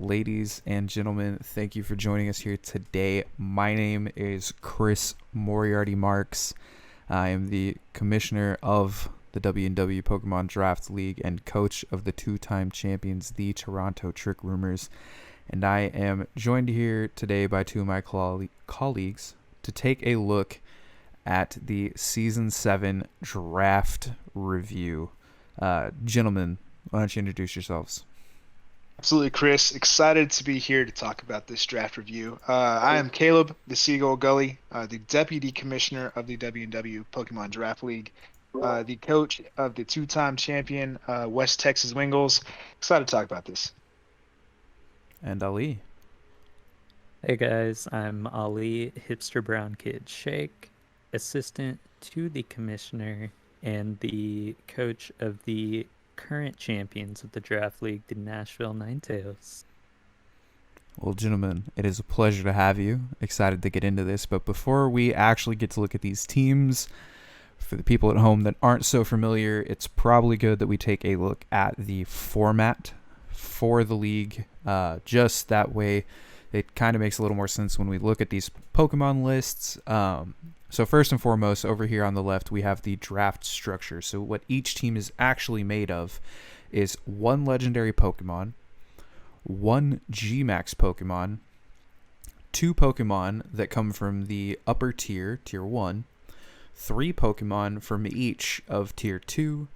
Ladies and gentlemen, thank you for joining us here today. My name is Chris Moriarty Marks. I am the commissioner of the W&W Pokemon Draft League and coach of the two-time champions, the Toronto Trick Roomers. And I am joined here today by two of my colleagues to take a look at the Season 7 Draft Review. Gentlemen, why don't you introduce yourselves? Absolutely, Chris. Excited to be here to talk about this draft review. I am Caleb, the Seagull Gulley, the Deputy Commissioner of the W&W Pokemon Draft League, the coach of the two-time champion West Texas Wingulls. Excited to talk about this. And Ali. Hey guys, I'm Ali, Hipsterbrownkid Sheikh, assistant to the commissioner and the coach of the current champions of the draft league, the Nashville Ninetales. Well, gentlemen, it is a pleasure to have you. Excited to get into this, but before we actually get to look at these teams, for the people at home that aren't so familiar, it's probably good that we take a look at the format for the league. Just that way, it kind of makes a little more sense when we look at these Pokemon lists. So first and foremost, over here on the left, we have the draft structure. So what each team is actually made of is one legendary Pokemon, one G-Max Pokemon, two Pokemon that come from the upper tier, Tier 1, three Pokemon from each of Tier 2,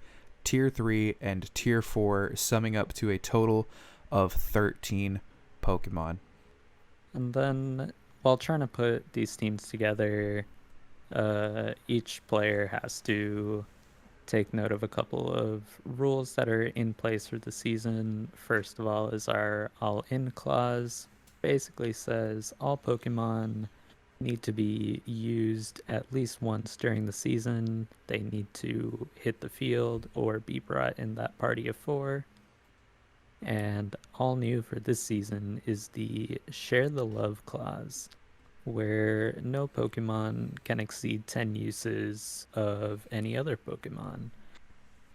Tier 3, and Tier 4, summing up to a total of 13 Pokemon. And then, while trying to put these teams together, each player has to take note of a couple of rules that are in place for the season. First of all is our all-in clause. Basically says all Pokemon need to be used at least once during the season. They need to hit the field or be brought in that party of 4. And all new for this season is the Share the Love clause, where no Pokemon can exceed 10 uses of any other Pokemon.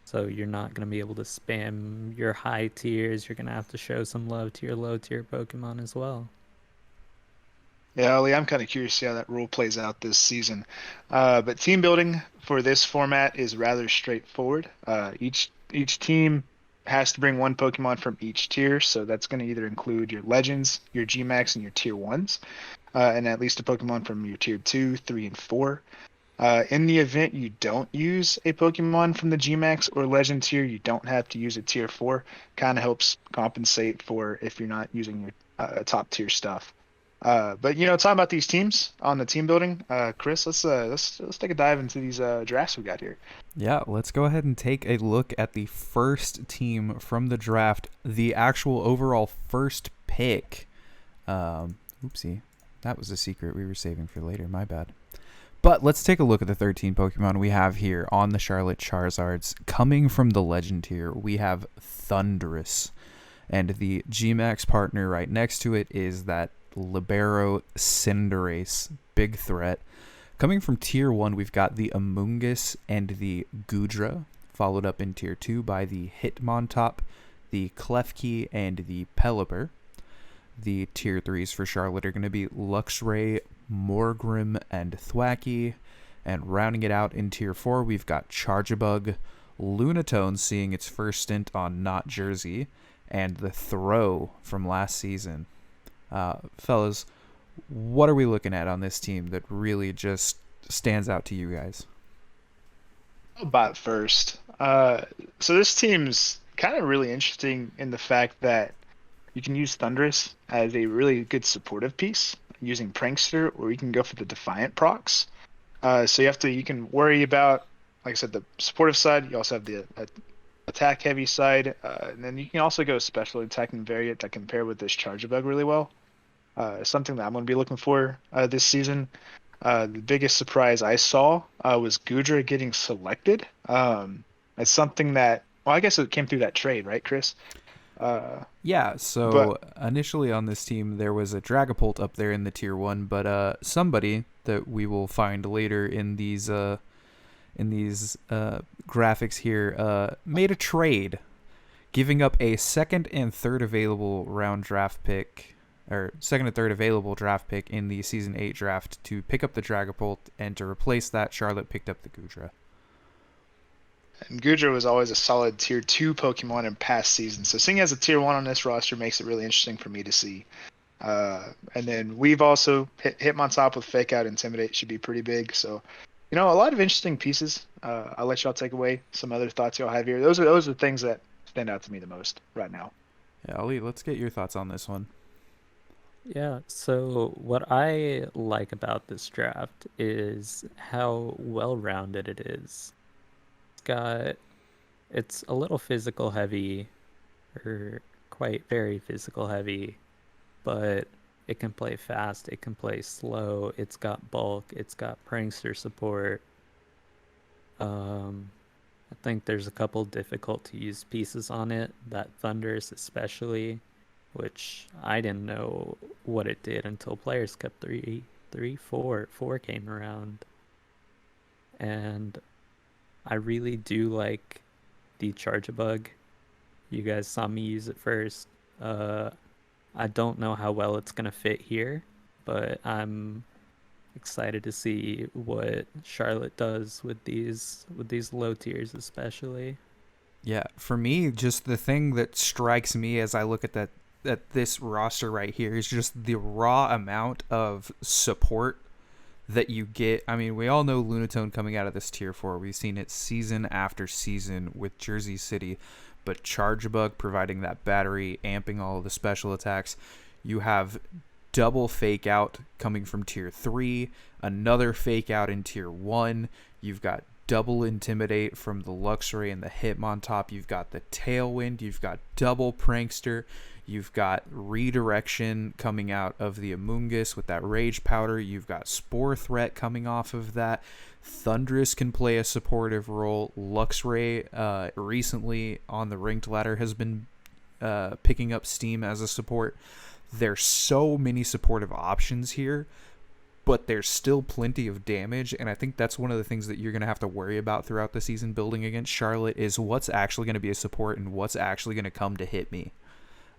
So you're not going to be able to spam your high tiers. You're going to have to show some love to your low tier Pokemon as well. Yeah, Ali, I'm kind of curious to see how that rule plays out this season. But team building for this format is rather straightforward. Each team has to bring one Pokemon from each tier, so that's going to either include your Legends, your G-Max, and your Tier 1s, and at least a Pokemon from your Tier 2, 3, and 4. In the event you don't use a Pokemon from the G-Max or Legend tier, you don't have to use a Tier 4. Kind of helps compensate for if you're not using your top tier stuff. But talking about these teams on the team building, Chris, let's take a dive into these drafts we got here. Yeah, let's go ahead and take a look at the first team from the draft, the actual overall first pick. Oopsie, that was a secret we were saving for later, my bad. But let's take a look at the 13 Pokemon we have here on the Charlotte Charizards. Coming from the Legend tier, we have Thundurus, and the G-Max partner right next to it is that Libero Cinderace, big threat. Coming from Tier 1, we've got the Amoonguss and the Goodra, followed up in Tier 2 by the Hitmontop, the Klefki, and the Pelipper. The Tier 3s for Charlotte are going to be Luxray, Morgrim, and Thwackey. And rounding it out in Tier 4, we've got Charjabug, Lunatone seeing its first stint on Not Jersey, and the Throw from last season. Fellas, what are we looking at on this team that really just stands out to you guys? I'll bat first. So this team's kind of really interesting in the fact that you can use Thundurus as a really good supportive piece using Prankster, or you can go for the Defiant procs. So you can worry about, like I said, the supportive side. You also have the attack heavy side, and then you can also go special attacking variant that can pair with this Charjabug really well. Something that I'm going to be looking for this season. The biggest surprise I saw was Goodra getting selected. It's something that, well, I guess it came through that trade, right, Chris? Yeah, so initially on this team, there was a Dragapult up there in the Tier 1, but somebody that we will find later in these graphics here made a trade. giving up a second and third available draft pick in the Season 8 draft to pick up the Dragapult, and to replace that, Charlotte picked up the Goodra. And Goodra was always a solid tier 2 Pokemon in past seasons, so seeing as a tier 1 on this roster makes it really interesting for me to see. And then we've also hit Hitmontop with Fake Out, Intimidate should be pretty big, so a lot of interesting pieces. I'll let y'all take away some other thoughts y'all have here. Those are the things that stand out to me the most right now. Yeah, Ali, let's get your thoughts on this one. Yeah, so what I like about this draft is how well-rounded it is. It's a little physical heavy, or very physical heavy, but it can play fast, it can play slow, it's got bulk, it's got prankster support. I think there's a couple difficult to use pieces on it, that Thundurus especially, which I didn't know what it did until Players Cup 4 came around. And I really do like the Charge-a-Bug. You guys saw me use it first. I don't know how well it's going to fit here, but I'm excited to see what Charlotte does with these low tiers especially. Yeah, for me, just the thing that strikes me as I look at this roster right here is just the raw amount of support that you get. I mean, we all know Lunatone coming out of this tier 4. We've seen it season after season with Jersey City, but Charge-a-Bug providing that battery, amping all of the special attacks. You have double Fake Out coming from tier 3, another Fake Out in tier 1. You've got double Intimidate from the Luxray and the Hitmontop. You've got the Tailwind. You've got double Prankster. You've got Redirection coming out of the Amoonguss with that Rage Powder. You've got Spore Threat coming off of that. Thundurus can play a supportive role. Luxray recently on the ranked ladder has been picking up steam as a support. There's so many supportive options here, but there's still plenty of damage, and I think that's one of the things that you're going to have to worry about throughout the season building against Charlotte is what's actually going to be a support and what's actually going to come to hit me.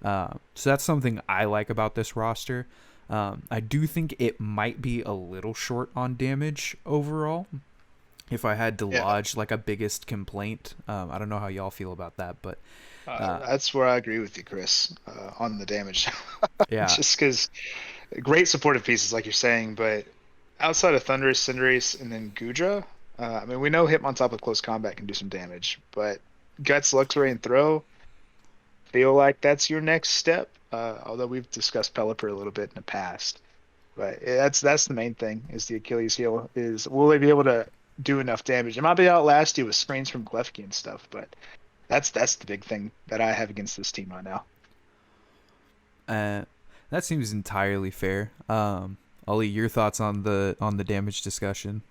So that's something I like about this roster. I do think it might be a little short on damage overall. If I had to lodge like a biggest complaint, I don't know how y'all feel about that, but that's where I agree with you, Chris, on the damage. Yeah, just because great supportive pieces, like you're saying, but outside of Thundurus, Cinderace, and then Goodra, I mean, we know Hitmontop with close combat can do some damage, but Guts, Luxray, and Throw feel like that's your next step. Although we've discussed Pelipper a little bit in the past, but that's the main thing is the Achilles heel is will they be able to do enough damage? It might be outlast you with screens from Glefki and stuff, but that's the big thing that I have against this team right now. That seems entirely fair. Ollie, your thoughts on the damage discussion?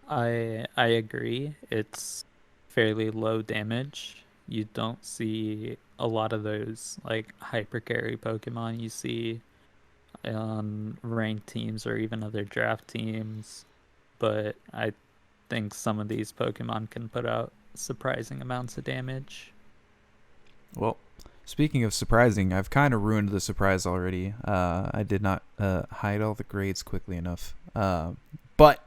I agree. It's fairly low damage. You don't see a lot of those like hyper carry Pokemon you see on ranked teams or even other draft teams, but I think some of these Pokemon can put out surprising amounts of damage. Well, speaking of surprising, I've kind of ruined the surprise already. I did not hide all the grades quickly enough, but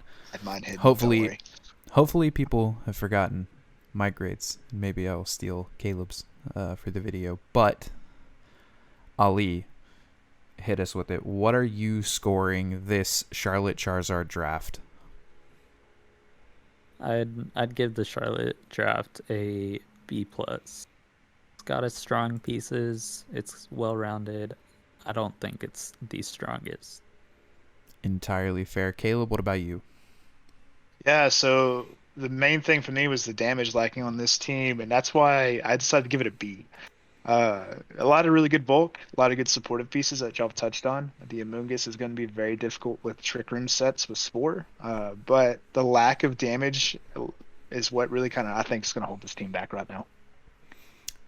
hopefully people have forgotten my grades. Maybe I'll steal Caleb's for the video. But Ali, hit us with it. What are you scoring this Charlotte Charizard draft? I'd give the Charlotte draft a B+. It's got its strong pieces. It's well-rounded. I don't think it's the strongest. Entirely fair. Caleb, what about you? Yeah, so the main thing for me was the damage lacking on this team, and that's why I decided to give it a B. A lot of really good bulk, a lot of good supportive pieces that y'all touched on. The Amoonguss is going to be very difficult with Trick Room sets with Spore, but the lack of damage is what really kind of I think is going to hold this team back right now.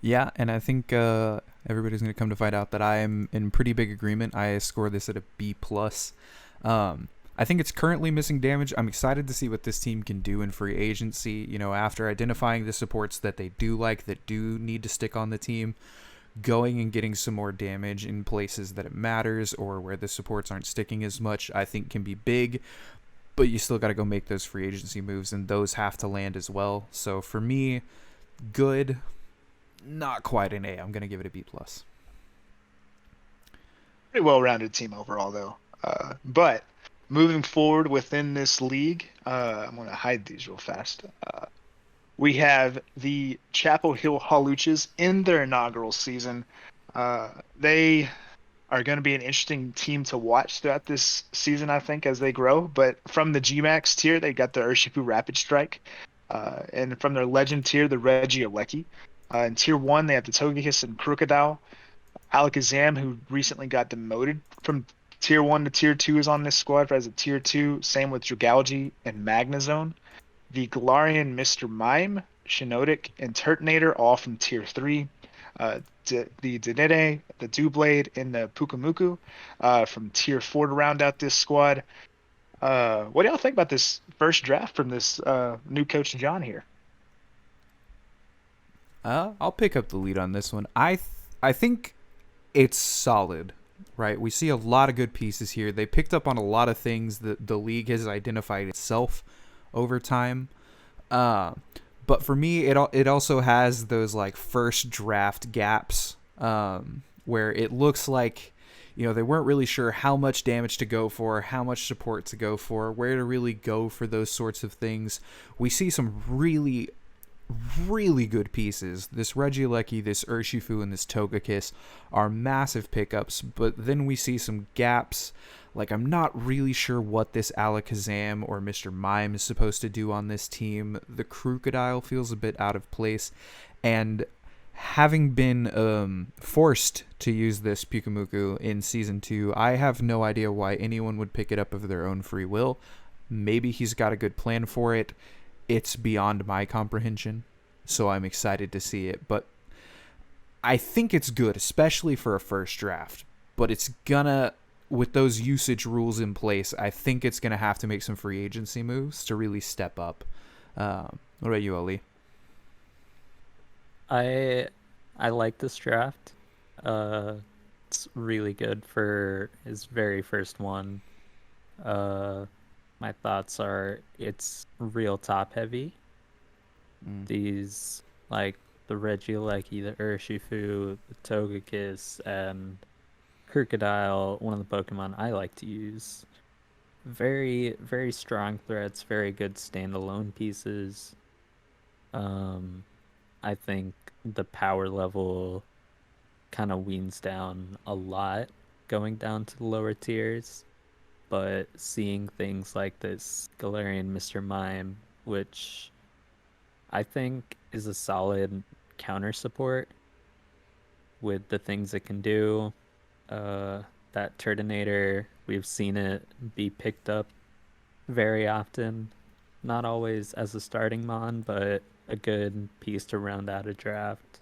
Yeah, and I think everybody's going to come to find out that I am in pretty big agreement. I score this at a B+. I think it's currently missing damage. I'm excited to see what this team can do in free agency. You know, after identifying the supports that they do like, that do need to stick on the team, going and getting some more damage in places that it matters or where the supports aren't sticking as much, I think can be big. But you still got to go make those free agency moves, and those have to land as well. So for me, good, not quite an A. I'm going to give it a B+. Pretty well-rounded team overall, though. But moving forward within this league, I'm going to hide these real fast. We have the Chapel Hill Haluches in their inaugural season. They are going to be an interesting team to watch throughout this season, I think, as they grow. But from the G-Max tier, they got the Urshifu Rapid Strike. And from their Legend tier, the Regieleki. In Tier 1, they have the Togekiss and Crocodile. Alakazam, who recently got demoted from Tier 1 to Tier 2, is on this squad as a Tier 2. Same with Dragalge and Magnezone. The Galarian Mr. Mime, Shiinotic, and Turtonator, all from Tier 3. The Dedede, the Doublade, and the Pukumuku from Tier 4 to round out this squad. What do y'all think about this first draft from this new coach, John, here? I'll pick up the lead on this one. I think it's solid, right? We see a lot of good pieces here. They picked up on a lot of things that the league has identified itself over time. But for me, it also has those like first draft gaps where it looks like, you know, they weren't really sure how much damage to go for, how much support to go for, where to really go for those sorts of things. We see some really good pieces. This Regieleki, this Urshifu, and this Togekiss are massive pickups, but then we see some gaps. Like, I'm not really sure what this Alakazam or Mr. Mime is supposed to do on this team. The Crocodile feels a bit out of place, and having been forced to use this Pukumuku in Season 2, I have no idea why anyone would pick it up of their own free will. Maybe he's got a good plan for it. It's beyond my comprehension, so I'm excited to see it. But I think it's good, especially for a first draft. But it's gonna, with those usage rules in place, I think it's gonna have to make some free agency moves to really step up. What about you, Ali? I like this draft. It's really good for his very first one. My thoughts are it's real top heavy. These, like the Regieleki, the Urshifu, the Togekiss, and Crocodile, one of the Pokemon I like to use. Very, very strong threats, very good standalone pieces. I think the power level kind of weans down a lot going down to the lower tiers. But seeing things like this Galarian Mr. Mime, which I think is a solid counter support with the things it can do. That Turtonator, we've seen it be picked up very often. Not always as a starting mon, but a good piece to round out a draft.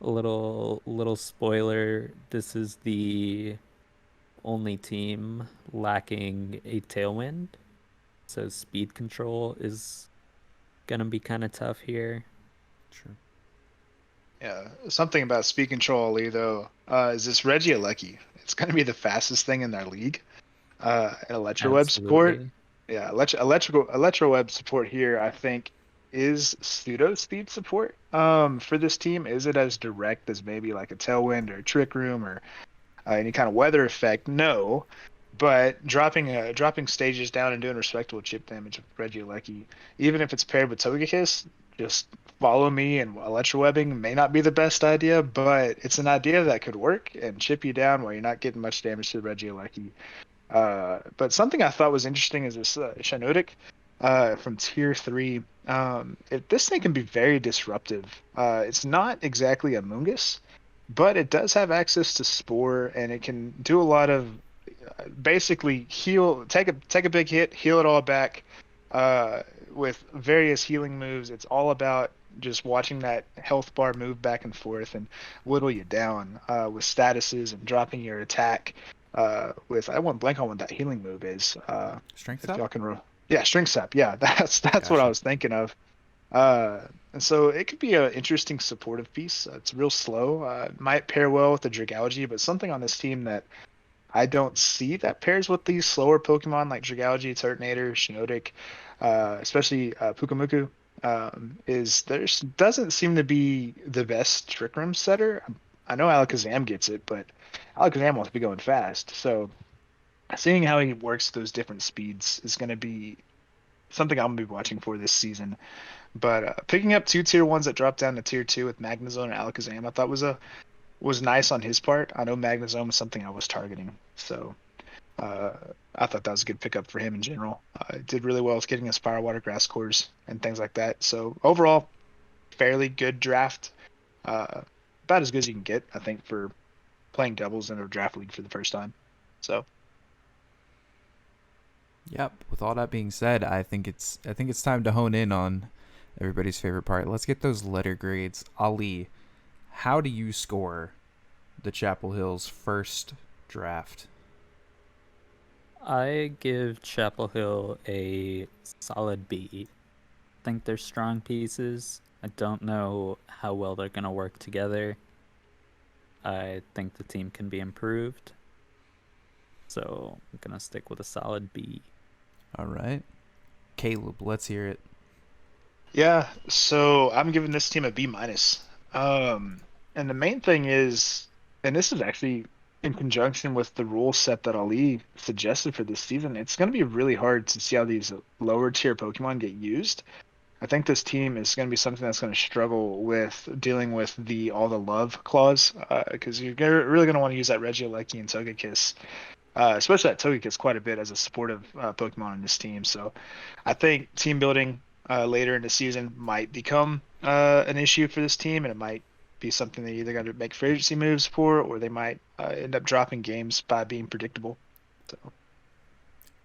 A little spoiler, this is the only team lacking a Tailwind, so speed control is gonna be kind of tough here. Sure. Yeah, something about speed control, Lee, though, is this Regieleki. It's going to be the fastest thing in their league. Electroweb support. Yeah, Electroweb support here, I think, is pseudo speed support for this team. Is it as direct as maybe like a Tailwind or a Trick Room or any kind of weather effect? No, but dropping stages down and doing respectable chip damage with Regieleki, even if it's paired with Togekiss, just follow me, and Electrowebbing may not be the best idea, but it's an idea that could work and chip you down while you're not getting much damage to the Regieleki. But something I thought was interesting is this Shiinotic from Tier 3. This thing can be very disruptive. It's not exactly a Mungus, but it does have access to Spore, and it can do a lot of basically heal, take a big hit, heal it all back with various healing moves. It's all about just watching that health bar move back and forth and whittle you down with statuses and dropping your attack with I won't blank on what that healing move is. Strength If up. y'all can, yeah, Strength Sap. Yeah, that's what I Gotcha. was thinking of. And so it could be an interesting supportive piece. It's real slow. Might pair well with the Dragalge, but something on this team that I don't see that pairs with these slower Pokemon like Dragalge, Turtonator, Shiinotic, especially Pukamuku, is there's doesn't seem to be the best Trick Room setter. I know Alakazam gets it, but Alakazam wants to be going fast. So seeing how he works those different speeds is going to be something I'm going to be watching for this season. But picking up two tier ones that drop down to tier two with Magnezone and Alakazam, I thought was nice on his part. I know Magnezone was something I was targeting, so uh, I thought that was a good pickup for him in general. Did really well with getting his Fire Water Grass cores and things like that. So overall, fairly good draft. About as good as you can get, I think, for playing doubles in a draft league for the first time. So Yep. With all that being said, I think it's time to hone in on everybody's favorite part. Let's get those letter grades. Ali, how do you score the Chapel Hills first draft? I give Chapel Hill a solid B. Think they're strong pieces. I don't know how well they're going to work together. I think the team can be improved. So I'm going to stick with a solid B. All right. Caleb, let's hear it. yeah, so I'm giving this team a B minus. And the main thing is, and this is actually in conjunction with the rule set that Ali suggested for this season, it's going to be really hard to see how these lower tier Pokemon get used. I think this team is going to be something that's going to struggle with dealing with the all the love clause, because you're really going to want to use that Regieleki and Togekiss, especially that Togekiss quite a bit as a supportive Pokemon in this team. So I think team building later in the season might become an issue for this team, and it might be something they either got to make free agency moves for, or they might end up dropping games by being predictable. So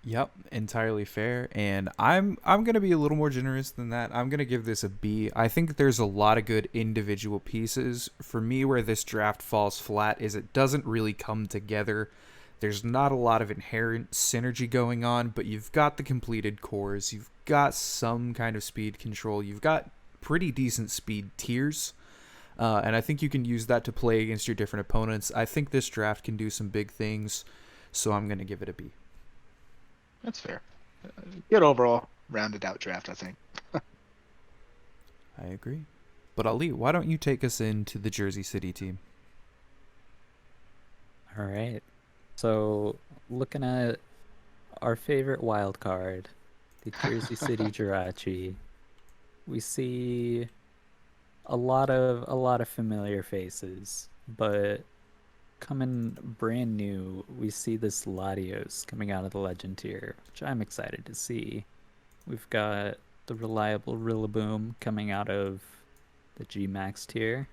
Yep, entirely fair. And I'm gonna be a little more generous than that. I'm gonna give this a B. I think there's a lot of good individual pieces. For me, where this draft falls flat is it doesn't really come together. There's not a lot of inherent synergy going on, but you've got the completed cores, you've got some kind of speed control, you've got pretty decent speed tiers. And I think you can use that to play against your different opponents. I think this draft can do some big things, so I'm going to give it a B. that's fair. Good overall rounded out draft, I think. I agree. But Ali, why don't you take us into the Jersey City team? All right. So, looking at our favorite wild card, the Jersey City Jirachi, we see a lot of familiar faces, but coming brand new, we see this Latios coming out of the Legend tier, which I'm excited to see. We've got the reliable Rillaboom coming out of the G Max tier.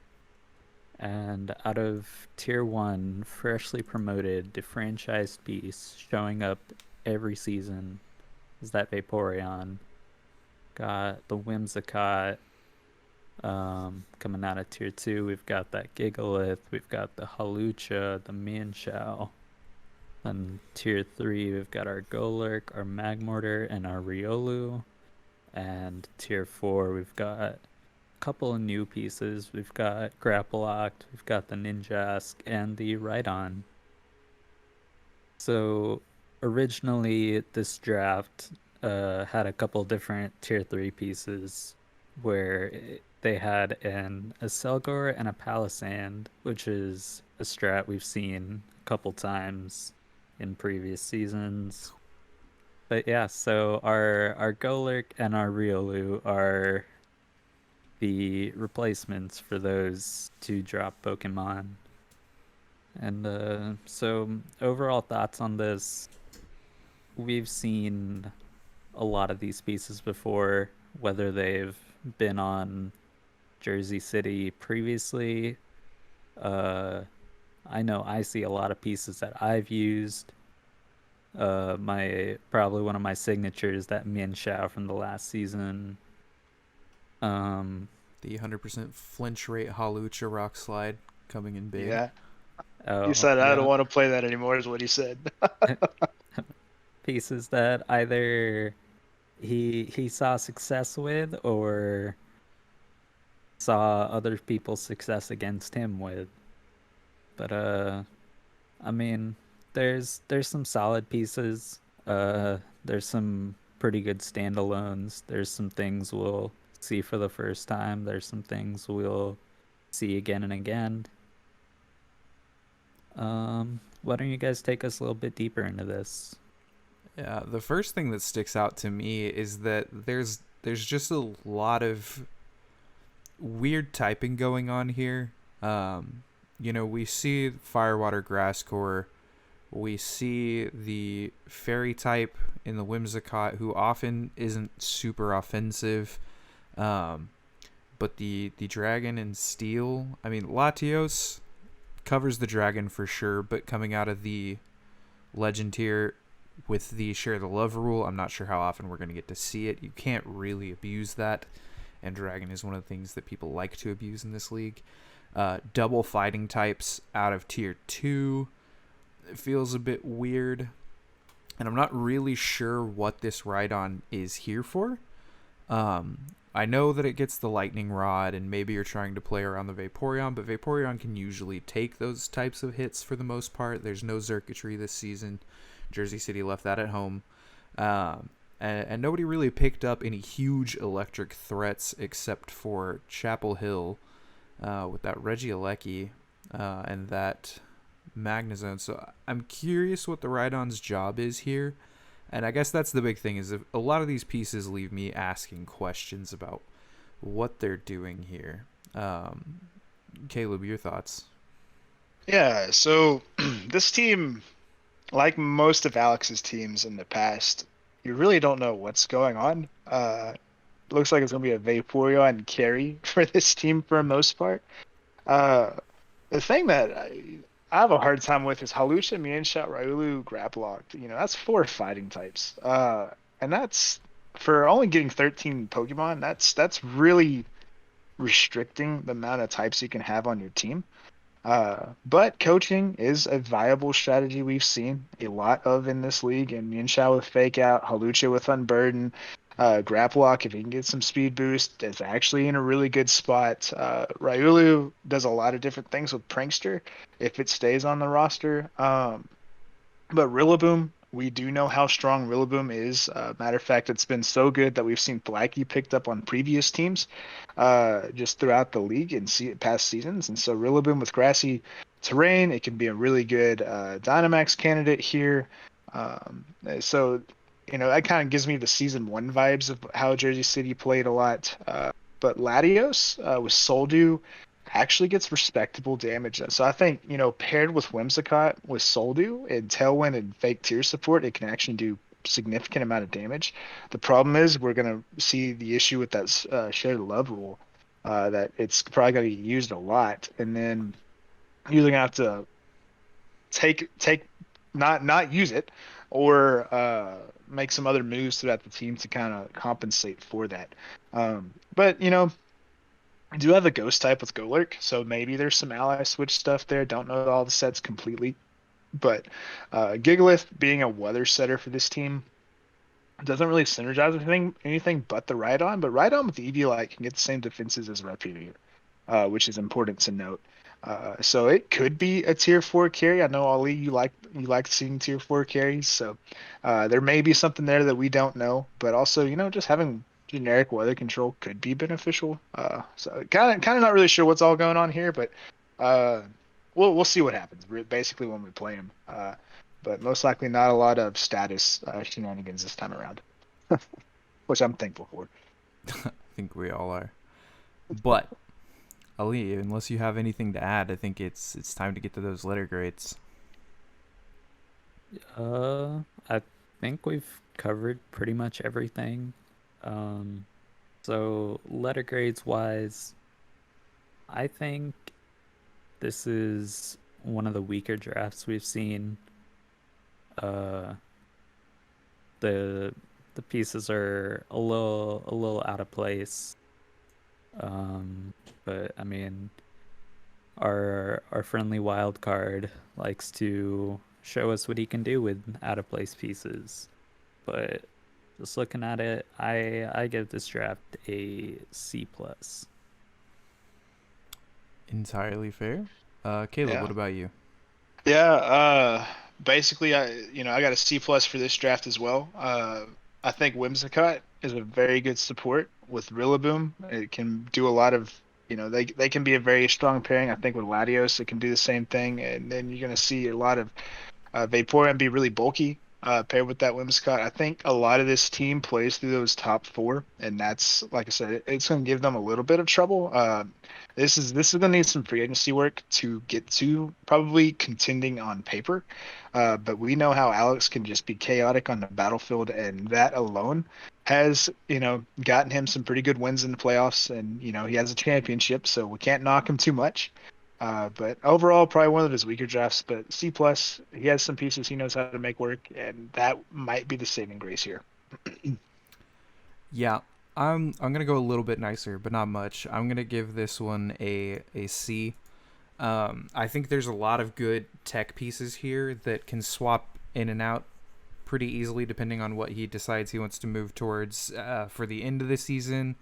And out of tier 1, freshly promoted, defranchised beast showing up every season is that Vaporeon. Got the Whimsicott coming out of tier 2. We've got that Gigalith. We've got the Halucha, the Mienshao. Then tier 3, we've got our Golurk, our Magmortar, and our Riolu. And tier 4, we've got couple of new pieces. We've got Grapploct, we've got the Ninjask, and the Rhydon. So originally this draft had a couple different tier 3 pieces where they had a Selgor and a Palisand, which is a strat we've seen a couple times in previous seasons. But yeah, so our Golurk and our Riolu are the replacements for those two drop Pokemon. And so overall thoughts on this, we've seen a lot of these pieces before, whether they've been on Jersey City previously. I know I see a lot of pieces that I've used. Probably one of my signatures, that Mienshao from the last season. The 100% flinch rate Halucha Rock Slide coming in big. Yeah. He Oh, said, "I don't yeah. want to play that anymore," is what he said. Pieces that either he saw success with or saw other people's success against him with. But I mean, there's some solid pieces. There's some pretty good standalones. There's some things we'll see for the first time. There's some things we'll see again and again. Why don't you guys take us a little bit deeper into this? Yeah, the first thing that sticks out to me is that there's just a lot of weird typing going on here. We see Firewater Grass Core. We see the Fairy type in the Whimsicott, who often isn't super offensive. But the Dragon and Steel, I mean, Latios covers the Dragon for sure, but coming out of the Legend tier with the Share the Love rule, I'm not sure how often we're going to get to see it. You can't really abuse that, and Dragon is one of the things that people like to abuse in this league. Double fighting types out of tier 2. It feels a bit weird, and I'm not really sure what this Rhydon is here for. I know that it gets the Lightning Rod, and maybe you're trying to play around the Vaporeon, but Vaporeon can usually take those types of hits for the most part. There's no Xurkitree this season. Jersey City left that at home. And nobody really picked up any huge electric threats except for Chapel Hill with that Regieleki and that Magnezone. So I'm curious what the Rhydon's job is here. And I guess that's the big thing, is if a lot of these pieces leave me asking questions about what they're doing here. Caleb, your thoughts? Yeah, so this team, like most of Alex's teams in the past, you really don't know what's going on. Looks like it's going to be a Vaporeon carry for this team for the most part. The thing that I have a hard time with is Hawlucha, Mienshao, Riolu, Graplocked. That's 4 fighting types. And that's for only getting 13 Pokemon. That's really restricting the amount of types you can have on your team. But coaching is a viable strategy we've seen a lot of in this league. And Mienshao with Fake Out, Hawlucha with Unburden, Graplock, if he can get some speed boost, is actually in a really good spot. Riolu does a lot of different things with Prankster if it stays on the roster. But Rillaboom, we do know how strong Rillaboom is. Matter of fact, it's been so good that we've seen Blacky picked up on previous teams just throughout the league and past seasons. And so Rillaboom with grassy terrain, it can be a really good Dynamax candidate here. So that kind of gives me the season 1 vibes of how Jersey City played a lot. But Latios with Soldew actually gets respectable damage. So I think, paired with Whimsicott with Soldew and Tailwind and Fake Tear support, it can actually do significant amount of damage. The problem is we're going to see the issue with that Share the Love rule, that it's probably going to get used a lot. And then you're going to have to not use it, or make some other moves throughout the team to kind of compensate for that. But I do have a ghost type with Golurk, so maybe there's some ally switch stuff there. Don't know all the sets completely, but Gigalith being a weather setter for this team doesn't really synergize with anything but the Rhydon. But Rhydon with Eviolite can get the same defenses as Repudiator, which is important to note. So it could be a tier 4 carry. I know, Ali, you like seeing tier 4 carries, so there may be something there that we don't know. But also, just having generic weather control could be beneficial. So kind of not really sure what's all going on here, but we'll see what happens. Basically, when we play him, but most likely not a lot of status shenanigans this time around, which I'm thankful for. I think we all are. But Ali, unless you have anything to add, I think it's time to get to those letter grades. I think we've covered pretty much everything. So letter grades wise, I think this is one of the weaker drafts we've seen. The pieces are a little out of place. But I mean, our friendly wild card likes to show us what he can do with out of place pieces. But just looking at it, I give this draft a C+. Entirely fair. Caleb, Yeah. what about you? Yeah, basically, I got a C plus for this draft as well. I think Whimsicott is a very good support with Rillaboom. It can do a lot of, they can be a very strong pairing. I think with Latios, it can do the same thing, and then you're gonna see a lot of Vaporeon be really bulky paired with that Whimsicott. I think a lot of this team plays through those top four, and that's, like I said, it's going to give them a little bit of trouble. This is going to need some free agency work to get to probably contending on paper. But we know how Alex can just be chaotic on the battlefield, and that alone has, gotten him some pretty good wins in the playoffs, and he has a championship, so we can't knock him too much. But overall, probably one of his weaker drafts. But C plus, he has some pieces he knows how to make work, and that might be the saving grace here. Yeah, I'm gonna go a little bit nicer, but not much. I'm gonna give this one a C. I think there's a lot of good tech pieces here that can swap in and out pretty easily depending on what he decides he wants to move towards for the end of the season.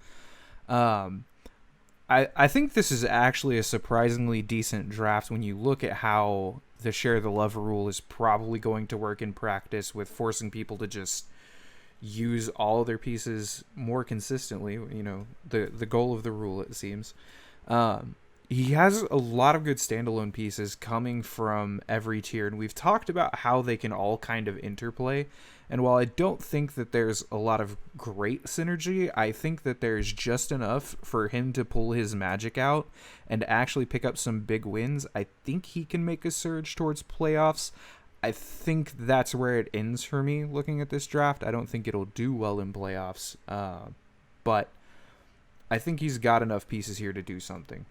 Um, I think this is actually a surprisingly decent draft when you look at how the share the love rule is probably going to work in practice with forcing people to just use all their pieces more consistently. The goal of the rule, it seems. He has a lot of good standalone pieces coming from every tier, and we've talked about how they can all kind of interplay. And while I don't think that there's a lot of great synergy, I think that there's just enough for him to pull his magic out and actually pick up some big wins. I think he can make a surge towards playoffs. I think that's where it ends for me looking at this draft. I don't think it'll do well in playoffs, but I think he's got enough pieces here to do something.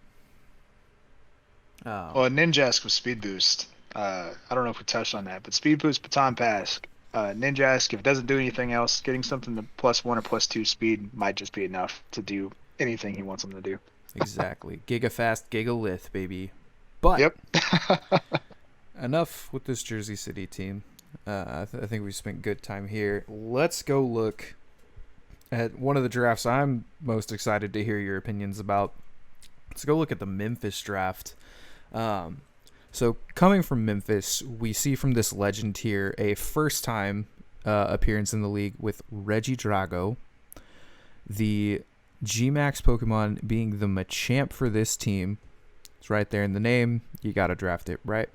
Well, Ninjask with Speed Boost. I don't know if we touched on that, but Speed Boost, Baton Pass. Ninjask, if it doesn't do anything else, getting something to +1 or +2 speed might just be enough to do anything he wants him to do. Exactly. Gigafast, Gigalith, baby. But Yep. enough with this Jersey City team. I think we spent good time here. Let's go look at one of the drafts I'm most excited to hear your opinions about. Let's go look at the Memphis draft. So coming from Memphis, we see from this legend here a first-time appearance in the league with Regidrago, the G-Max Pokemon being the Machamp for this team. It's right there in the name. You got to draft it, right?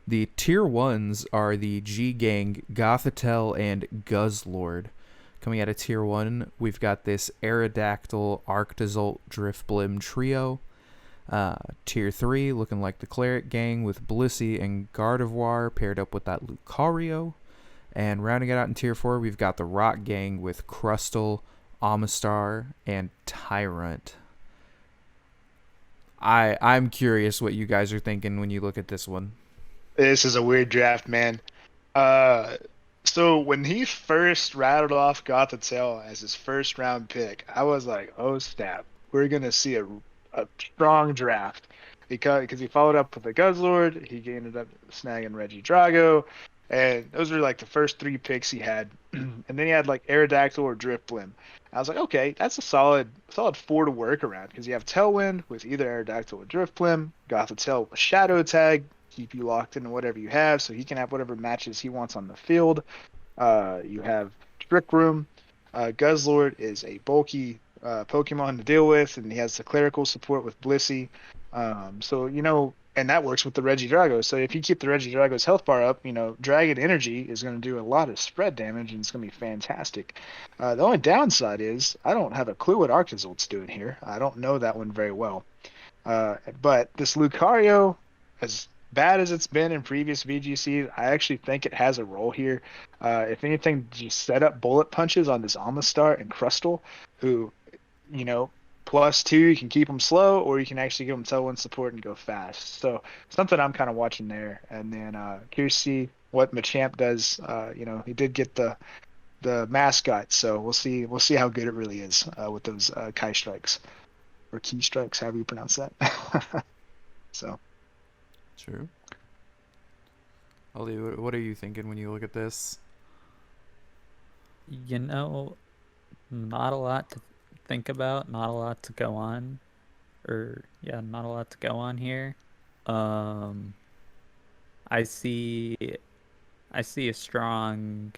The tier 1s are the G-Gang, Gothitelle, and Guzzlord. Coming out of tier 1, we've got this Aerodactyl, Arctozolt, Drifblim trio. Tier 3, looking like the Cleric Gang with Blissey and Gardevoir paired up with that Lucario. And rounding it out in tier 4, we've got the Rock Gang with Crustle, Amistar, and Tyrant. I'm curious what you guys are thinking when you look at this one. This is a weird draft, man. So when he first rattled off Gothitelle as his first round pick, I was like, oh snap, we're gonna see a strong draft because he followed up with the Guzzlord. He ended up snagging Regidrago, and those were like the first 3 picks he had. And then he had like Aerodactyl or Drifblim. I was like, okay, that's a solid 4 to work around because you have Tailwind with either Aerodactyl or Drifblim, Gothitelle with Shadow Tag, keep you locked into whatever you have, so he can have whatever matches he wants on the field. You have Trick Room. Guzzlord is a bulky Pokemon to deal with, and he has the clerical support with Blissey. And that works with the Regidrago. So if you keep the Regidrago's health bar up, Dragon Energy is going to do a lot of spread damage, and it's going to be fantastic. The only downside is I don't have a clue what Arctozolt's doing here. I don't know that one very well. But this Lucario, as bad as it's been in previous VGCs, I actually think it has a role here. If anything, just set up bullet punches on this Amistar and Crustle, who, +2, you can keep them slow, or you can actually give them Tailwind support and go fast. So something I'm kind of watching there. And then curious to see what Machamp does. He did get the mascot, so we'll see how good it really is with those Kai strikes or key strikes, however you pronounce that. So True. Ali, what are you thinking when you look at this? You know, not a lot to think about, not a lot to go on, or yeah, not a lot to go on here. Um, I see, I see a strong,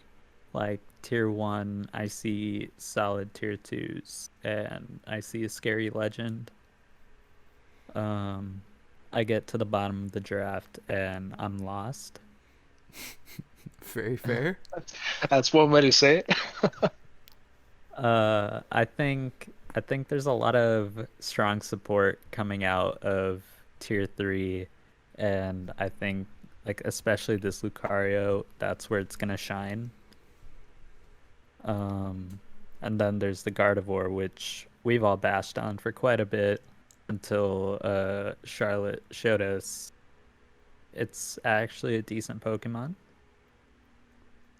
like tier one. I see solid tier twos, and I see a scary legend. Um, I get to the bottom of the draft and I'm lost. Very fair. that's one way to say it. I think there's a lot of strong support coming out of tier three, and I think like especially this Lucario, that's where it's gonna shine. Um, and then there's the Gardevoir, which we've all bashed on for quite a bit until Charlotte showed us it's actually a decent Pokemon.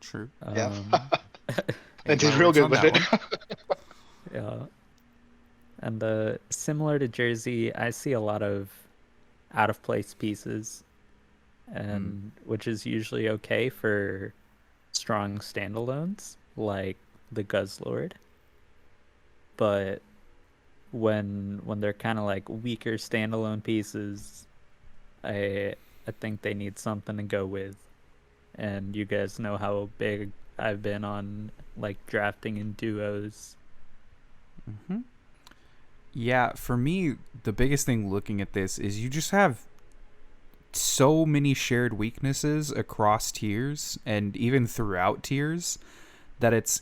True. Yeah. Um, They Ain't did my real words good on with that it. one. yeah. And similar to Jersey, I see a lot of out of place pieces, and which is usually okay for strong standalones like the Guzzlord. But when they're kind of like weaker standalone pieces, I think they need something to go with. And you guys know how big I've been on like drafting in duos. Mm-hmm. Yeah, for me, the biggest thing looking at this is you just have so many shared weaknesses across tiers and even throughout tiers that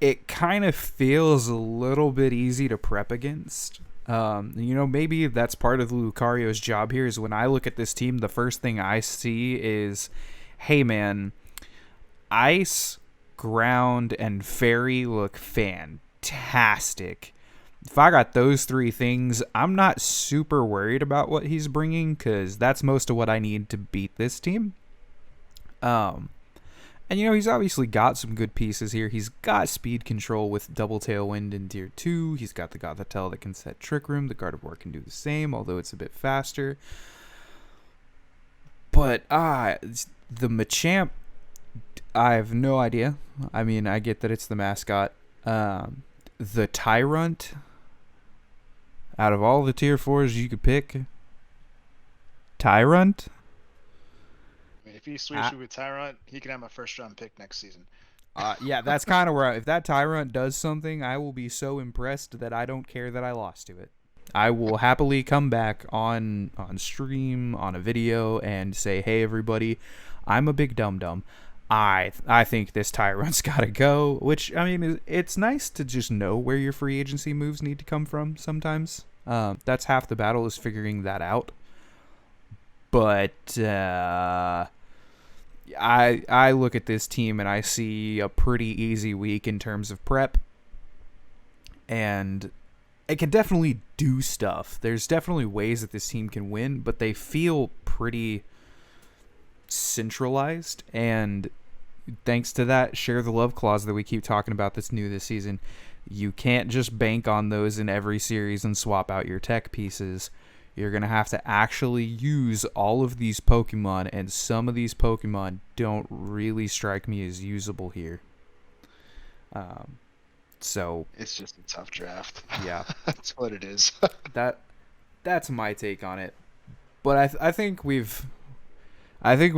it kind of feels a little bit easy to prep against. Maybe that's part of Lucario's job here is when I look at this team, the first thing I see is, hey man, Ice, Ground, and Fairy look fantastic. If I got those three things, I'm not super worried about what he's bringing because that's most of what I need to beat this team. And he's obviously got some good pieces here. He's got speed control with Double Tailwind in Tier 2. He's got the Gothitelle that can set Trick Room. The Gardevoir can do the same, although it's a bit faster. But the Machamp, I have no idea. I mean, I get that it's the mascot. The Tyrant, out of all the Tier 4s you could pick, Tyrant? I mean, if he sweeps me with Tyrant, he can have my first round pick next season. Yeah, that's kind of where if that Tyrant does something, I will be so impressed that I don't care that I lost to it. I will happily come back on stream, on a video, and say, hey, everybody, I'm a big dum-dum. I think this Tyrant's got to go, which, I mean, it's nice to just know where your free agency moves need to come from sometimes. That's half the battle is figuring that out. But I look at this team and I see a pretty easy week in terms of prep. And it can definitely do stuff. There's definitely ways that this team can win, but they feel pretty centralized, and thanks to that share the love clause that we keep talking about that's new this season, you can't just bank on those in every series and swap out your tech pieces. You're going to have to actually use all of these Pokemon, and some of these Pokemon don't really strike me as usable here. So it's just a tough draft. Yeah. That's what it is. That's my take on it. But I think we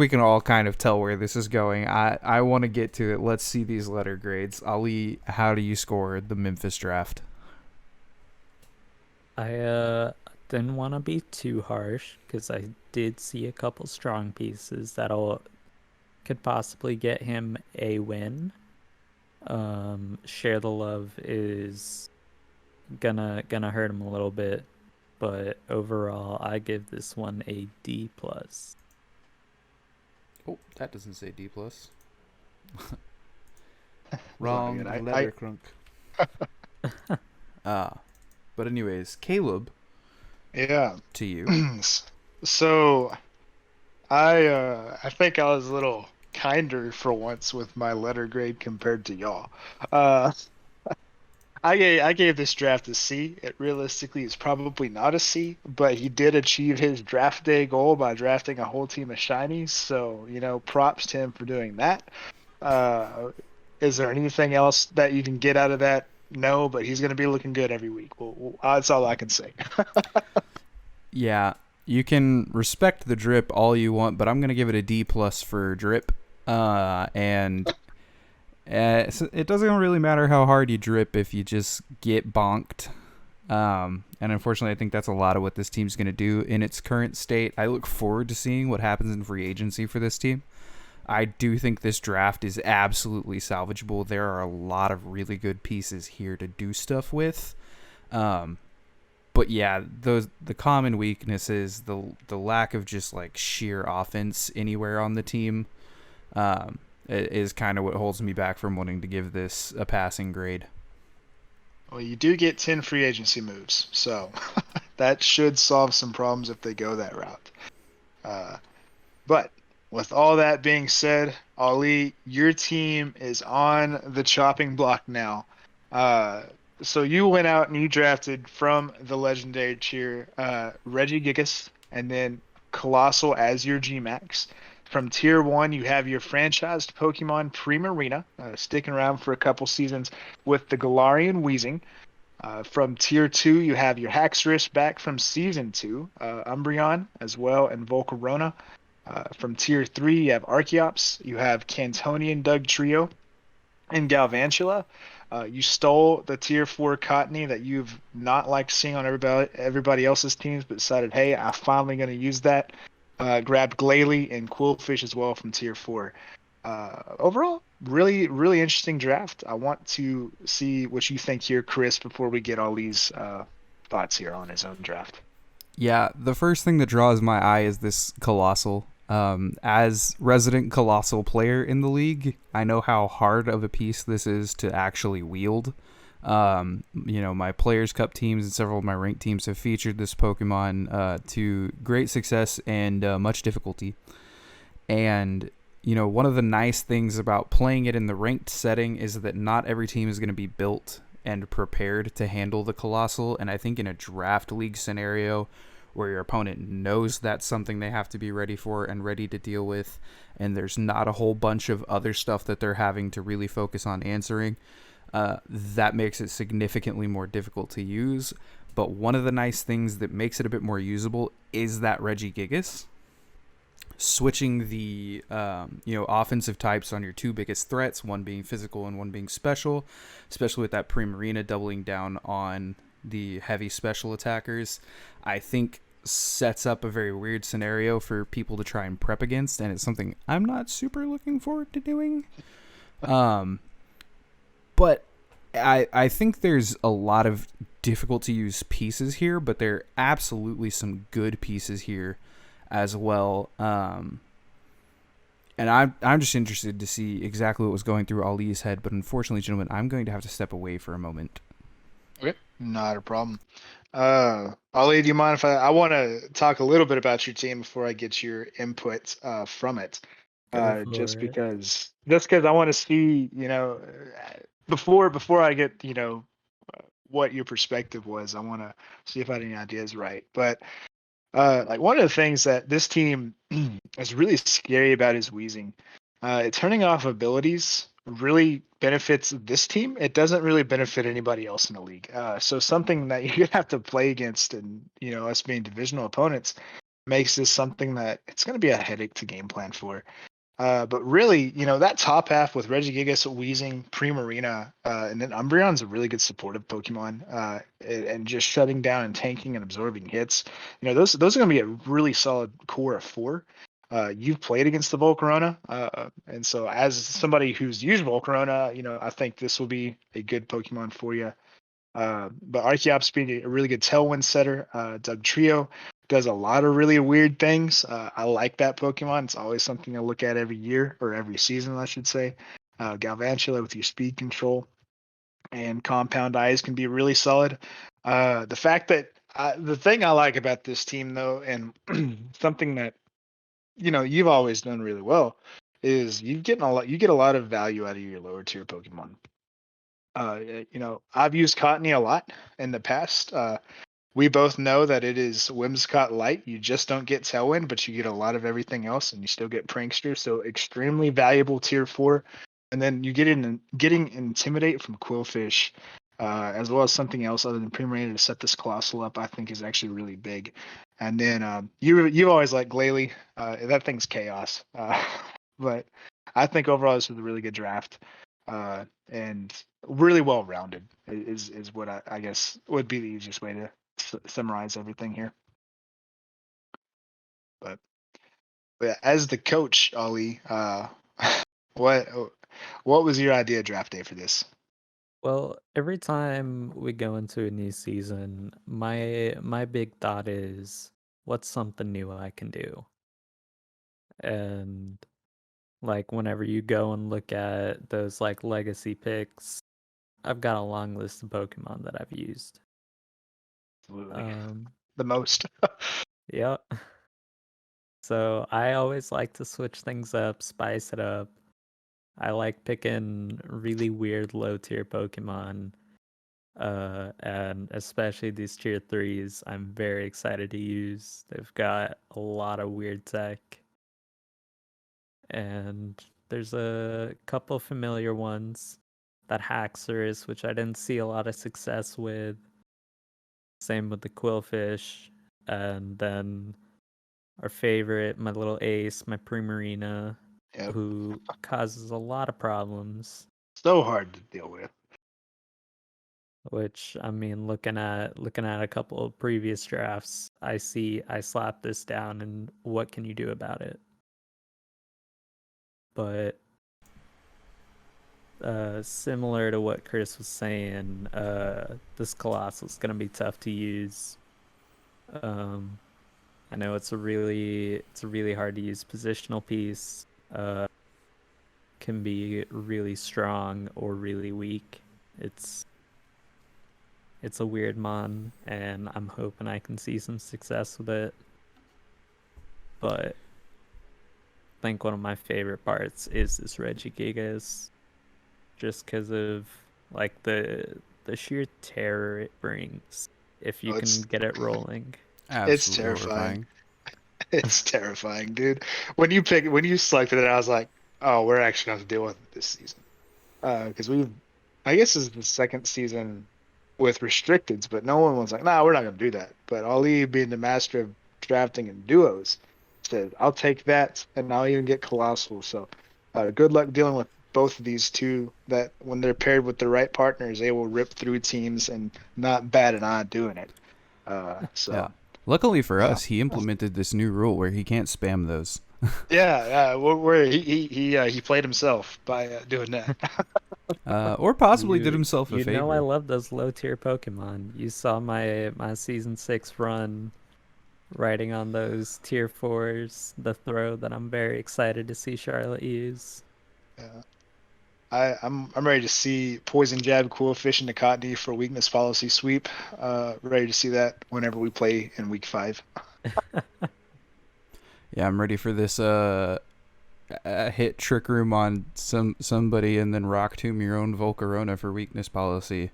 can all kind of tell where this is going. I want to get to it. Let's see these letter grades. Ali, how do you score the Memphis draft? I didn't want to be too harsh because I did see a couple strong pieces could possibly get him a win. Share the love is gonna hurt him a little bit, but overall I give this one a D+. Oh, that doesn't say D+. Wrong letter crunk. But anyways, Caleb. Yeah. To you. So, I think I was a little kinder for once with my letter grade compared to y'all. I gave this draft a C. It realistically is probably not a C, but he did achieve his draft day goal by drafting a whole team of shinies. So, props to him for doing that. Uh, is there anything else that you can get out of that? No, but he's going to be looking good every week. That's all I can say. Yeah, you can respect the drip all you want, but I'm gonna give it a D plus for drip. And it doesn't really matter how hard you drip if you just get bonked. And unfortunately, I think that's a lot of what this team's going to do in its current state. I look forward to seeing what happens in free agency for this team. I do think this draft is absolutely salvageable. There are a lot of really good pieces here to do stuff with. But yeah, the common weaknesses, the lack of just like sheer offense anywhere on the team, is kind of what holds me back from wanting to give this a passing grade. Well, you do get 10 free agency moves, so that should solve some problems if they go that route. But with all that being said, Ali, your team is on the chopping block now. So you went out and you drafted from the legendary tier Reggie Gigas and then Colossal as your G-Max. From tier 1, you have your franchised Pokemon Primarina, sticking around for a couple seasons with the Galarian Weezing. From tier 2, you have your Haxorus back from season 2, Umbreon as well, and Volcarona. From tier 3, you have Archeops, you have Cantonian Dugtrio, and Galvantula. You stole the tier 4 Cottony that you've not liked seeing on everybody else's teams, but decided, hey, I'm finally going to use that. Grabbed Gulley and Quillfish as well from tier 4. Overall, really, really interesting draft. I want to see what you think here, Chris, before we get all these thoughts here on his own draft. Yeah, the first thing that draws my eye is this Colossal. As resident Colossal player in the league, I know how hard of a piece this is to actually wield. My Players Cup teams and several of my ranked teams have featured this Pokemon to great success and much difficulty. And, one of the nice things about playing it in the ranked setting is that not every team is going to be built and prepared to handle the Colossal. And I think in a draft league scenario where your opponent knows that's something they have to be ready for and ready to deal with, and there's not a whole bunch of other stuff that they're having to really focus on answering, that makes it significantly more difficult to use. But one of the nice things that makes it a bit more usable is that Regigigas. Switching the offensive types on your two biggest threats, one being physical and one being special, especially with that Primarina doubling down on the heavy special attackers, I think sets up a very weird scenario for people to try and prep against, and it's something I'm not super looking forward to doing. But I think there's a lot of difficult to use pieces here, but there are absolutely some good pieces here as well. And I'm just interested to see exactly what was going through Ali's head, but unfortunately, gentlemen, I'm going to have to step away for a moment. Okay, not a problem. Ali, do you mind if I want to talk a little bit about your team before I get your input from it? Just because I want to see, before I get, what your perspective was, I want to see if I had any ideas right. But like one of the things that this team is really scary about is Weezing. Turning off abilities really benefits this team. It doesn't really benefit anybody else in the league. So something that you have to play against, and us being divisional opponents, makes this something that it's going to be a headache to game plan for. But really, that top half with Regigigas, Weezing, Primarina, and then Umbreon's a really good supportive Pokemon. And just shutting down and tanking and absorbing hits. Those are going to be a really solid core of 4. You've played against the Volcarona, and so as somebody who's used Volcarona, I think this will be a good Pokemon for you. But Archeops being a really good Tailwind setter. Dugtrio does a lot of really weird things. I like that Pokemon. It's always something I look at every year, or every season, I should say. Galvantula with your speed control and Compound Eyes can be really solid. The fact that the thing I like about this team, though, and something that you've always done really well, is you get a lot of value out of your lower tier Pokemon. I've used Cottony a lot in the past. We both know that it is Whimsicott light. You just don't get Tailwind, but you get a lot of everything else, and you still get Prankster. So extremely valuable tier 4. And then you getting Intimidate from Quillfish, as well as something else other than Primarina to set this Colossal up. I think is actually really big. And then you always like Glalie. That thing's chaos. But I think overall this was a really good draft. And really well rounded is what I guess would be the easiest way to summarize everything here. But yeah, as the coach, Ollie, what was your idea draft day for this? Well, every time we go into a new season, my big thought is, what's something new I can do? And like whenever you go and look at those like legacy picks, I've got a long list of Pokemon that I've used. Absolutely. The most. Yeah. So I always like to switch things up, spice it up. I like picking really weird low tier Pokemon. And especially these tier 3s, I'm very excited to use. They've got a lot of weird tech. And there's a couple familiar ones. That Haxorus, which I didn't see a lot of success with. Same with the Quillfish. And then our favorite, my little ace, my Primarina, Yep. who causes a lot of problems. So hard to deal with. Which, I mean, looking at a couple of previous drafts, I slap this down, and what can you do about it? But similar to what Chris was saying, this Colossal is gonna be tough to use. I know it's a really hard to use positional piece. Can be really strong or really weak. It's a weird mon, and I'm hoping I can see some success with it. But I think one of my favorite parts is this Regigigas, just because of like the sheer terror it brings if you can get it rolling. Absolutely It's terrifying. horrifying. It's terrifying, dude. When you selected it, I was like, oh, we're actually going to deal with it this season. Because I guess this is the second season with restricteds, but no one was like, nah, we're not going to do that. But Ali, being the master of drafting in duos, said, I'll take that, and I'll even get Colossal. So good luck dealing with both of these two, that when they're paired with the right partners, they will rip through teams and not bat an eye doing it. Yeah. Luckily for us, he implemented this new rule where he can't spam those. Where he played himself by doing that. Or possibly did himself a favor. You know I love those low tier Pokemon. You saw my season 6 run riding on those tier 4s, the throw that I'm very excited to see Charlotte use. Yeah. I'm ready to see Poison Jab, Quillfish, and Nicotine for weakness policy sweep. Ready to see that whenever we play in week 5. Yeah, I'm ready for this hit Trick Room on somebody and then Rock Tomb your own Volcarona for weakness policy.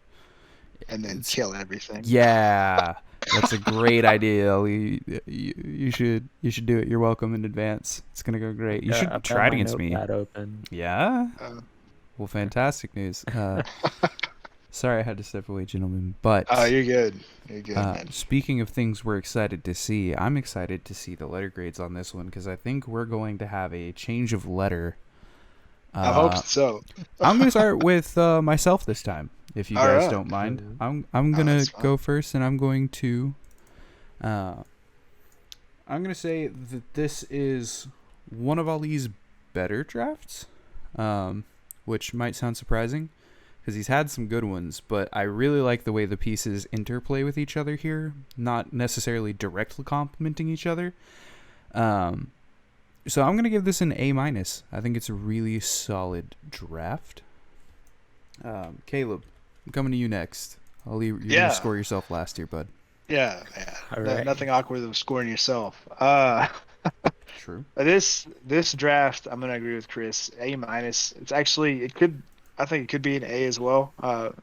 And then kill everything. Yeah. That's a great idea, Ellie. You should do it. You're welcome in advance. It's gonna go great. You should try it against me. Open. Yeah? Well, fantastic news. Sorry I had to step away, gentlemen. But you're good. You're good, man. Speaking of things we're excited to see, I'm excited to see the letter grades on this one because I think we're going to have a change of letter. I hope so. I'm going to start with myself this time, if you guys don't mind. I'm going to go first, and I'm going to say that this is one of Ali's better drafts, which might sound surprising because he's had some good ones, but I really like the way the pieces interplay with each other here, not necessarily directly complementing each other. So I'm going to give this an A-. I think it's a really solid draft. Caleb, I'm coming to you next. You're going to score yourself last year, bud. Yeah. Right. Nothing awkward with scoring yourself. True. This draft, I'm going to agree with Chris. A-. It's actually, it could I think it could be an A as well.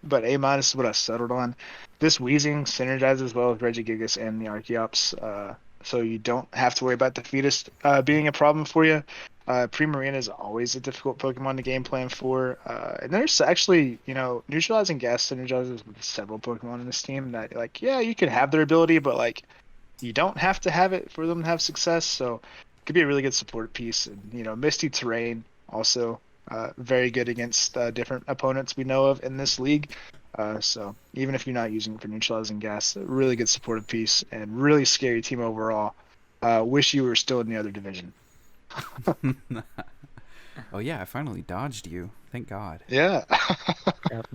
But A minus is what I settled on. This Wheezing synergizes well with Regigigas and the Archeops, so you don't have to worry about the Fetus being a problem for you. Primarina is always a difficult Pokemon to game plan for. And there's actually, Neutralizing Gas synergizes with several Pokemon in this team that, like, yeah, you can have their ability, but, like, you don't have to have it for them to have success. So it could be a really good support piece. And, Misty Terrain also very good against different opponents we know of in this league. So even if you're not using it for Neutralizing Gas, a really good supportive piece and really scary team overall. Wish you were still in the other division. Oh yeah, I finally dodged you. Thank God. Yeah. got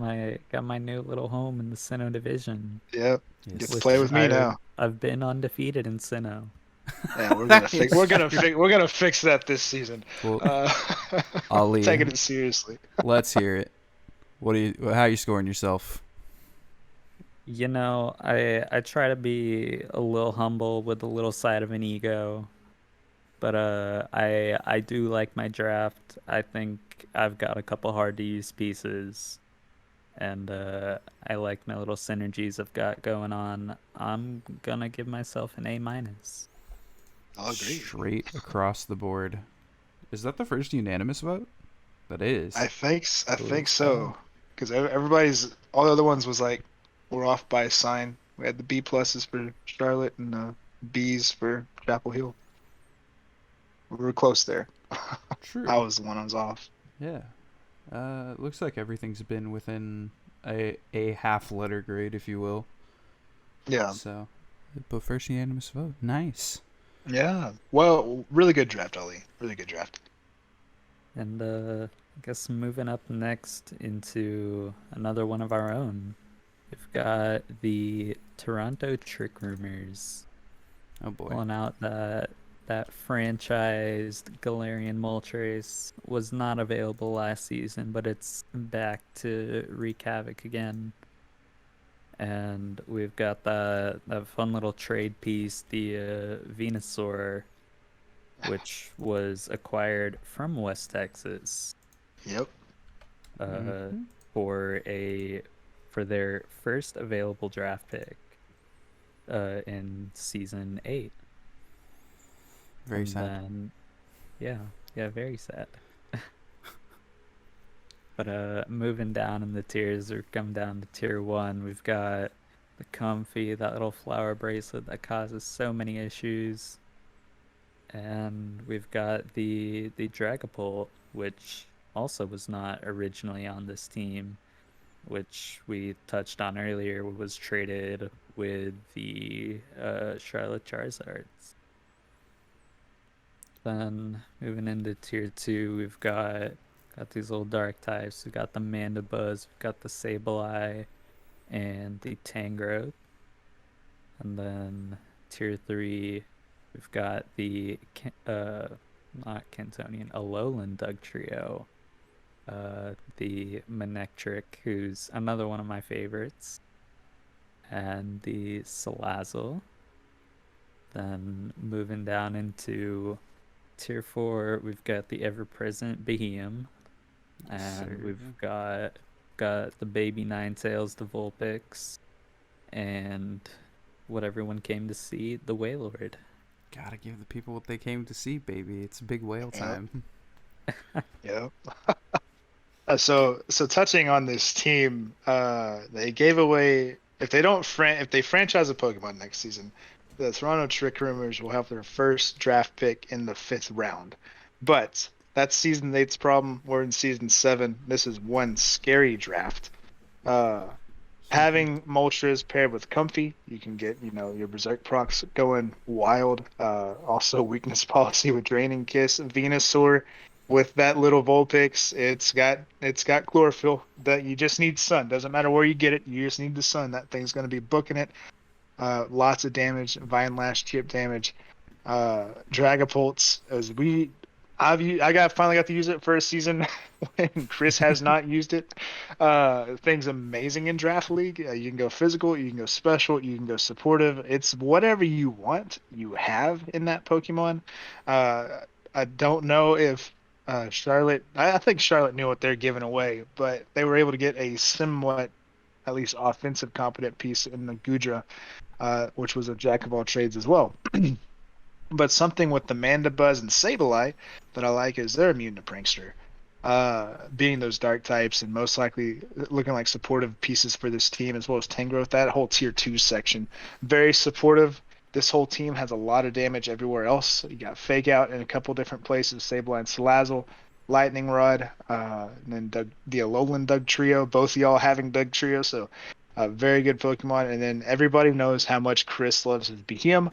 my new little home in the Sinnoh division. Yep. Yes. Get to play with me now. I've been undefeated in Sinnoh. Yeah, we're gonna fix that this season. Well, Ollie, taking it seriously. Let's hear it. How are you scoring yourself? I try to be a little humble with a little side of an ego, but I do like my draft. I think I've got a couple hard to use pieces, and I like my little synergies I've got going on. I'm gonna give myself an A minus. I'll agree. Straight across the board. Is that the first unanimous vote? That is. I think so. Because all the other ones was like, we're off by a sign. We had the B pluses for Charlotte and B's for Chapel Hill. We were close there. True. I was the one I was off. Yeah. It looks like everything's been within a half letter grade, if you will. Yeah. So, but first unanimous vote. Nice. Yeah. Well, really good draft, Ollie. Really good draft. And I guess moving up next into another one of our own, we've got the Toronto Trick Rumors. Oh boy. Pulling out that franchised Galarian Moltres was not available last season, but it's back to wreak havoc again. And we've got that fun little trade piece, the Venusaur, which was acquired from West Texas. Yep. For their first available draft pick in season 8. Very sad. Yeah, very sad. But moving down in the tiers, or come down to tier 1, we've got the Comfy, that little flower bracelet that causes so many issues. And we've got the Dragapult, which also was not originally on this team, which we touched on earlier, was traded with the Charlotte Charizards. Then moving into tier 2, we've got these little dark types. We've got the Mandibuzz, we've got the Sableye, and the Tangrowth. And then tier 3, we've got the not Cantonian, Alolan Dugtrio, the Manectric, who's another one of my favorites, and the Salazzle. Then moving down into tier 4, we've got the ever-present Behemoth, and we've got the baby Ninetales, the Vulpix, and what everyone came to see, the Wailord. Gotta give the people what they came to see, baby. It's big whale time. Yep. So touching on this team, they gave away, if they franchise a Pokemon next season, the Toronto Trick Rumors will have their first draft pick in the 5th round. But that's season 8's problem. We're in season 7. This is one scary draft. Having Moltres paired with Comfy, you can get, your Berserk procs going wild. Also weakness policy with Draining Kiss. Venusaur with that little Vulpix, it's got chlorophyll that you just need sun. Doesn't matter where you get it, you just need the sun. That thing's gonna be booking it. Lots of damage, Vine Lash chip damage. Dragapults, I finally got to use it for a season when Chris has not used it. Thing's amazing in Draft League. You can go physical, you can go special, you can go supportive. It's whatever you want, you have in that Pokemon. I don't know if Charlotte, I think Charlotte knew what they're giving away, but they were able to get a somewhat, at least offensive competent piece in the Gudra, which was a jack of all trades as well. But something with the Mandibuzz and Sableye that I like is they're immune to Prankster. Being those dark types and most likely looking like supportive pieces for this team, as well as Tangrowth, that whole tier 2 section, very supportive. This whole team has a lot of damage everywhere else. You got Fake Out in a couple different places, Sableye and Salazzle, Lightning Rod, and then the Alolan Doug Trio, both of y'all having Doug Trio, so very good Pokemon. And then everybody knows how much Chris loves his Behem,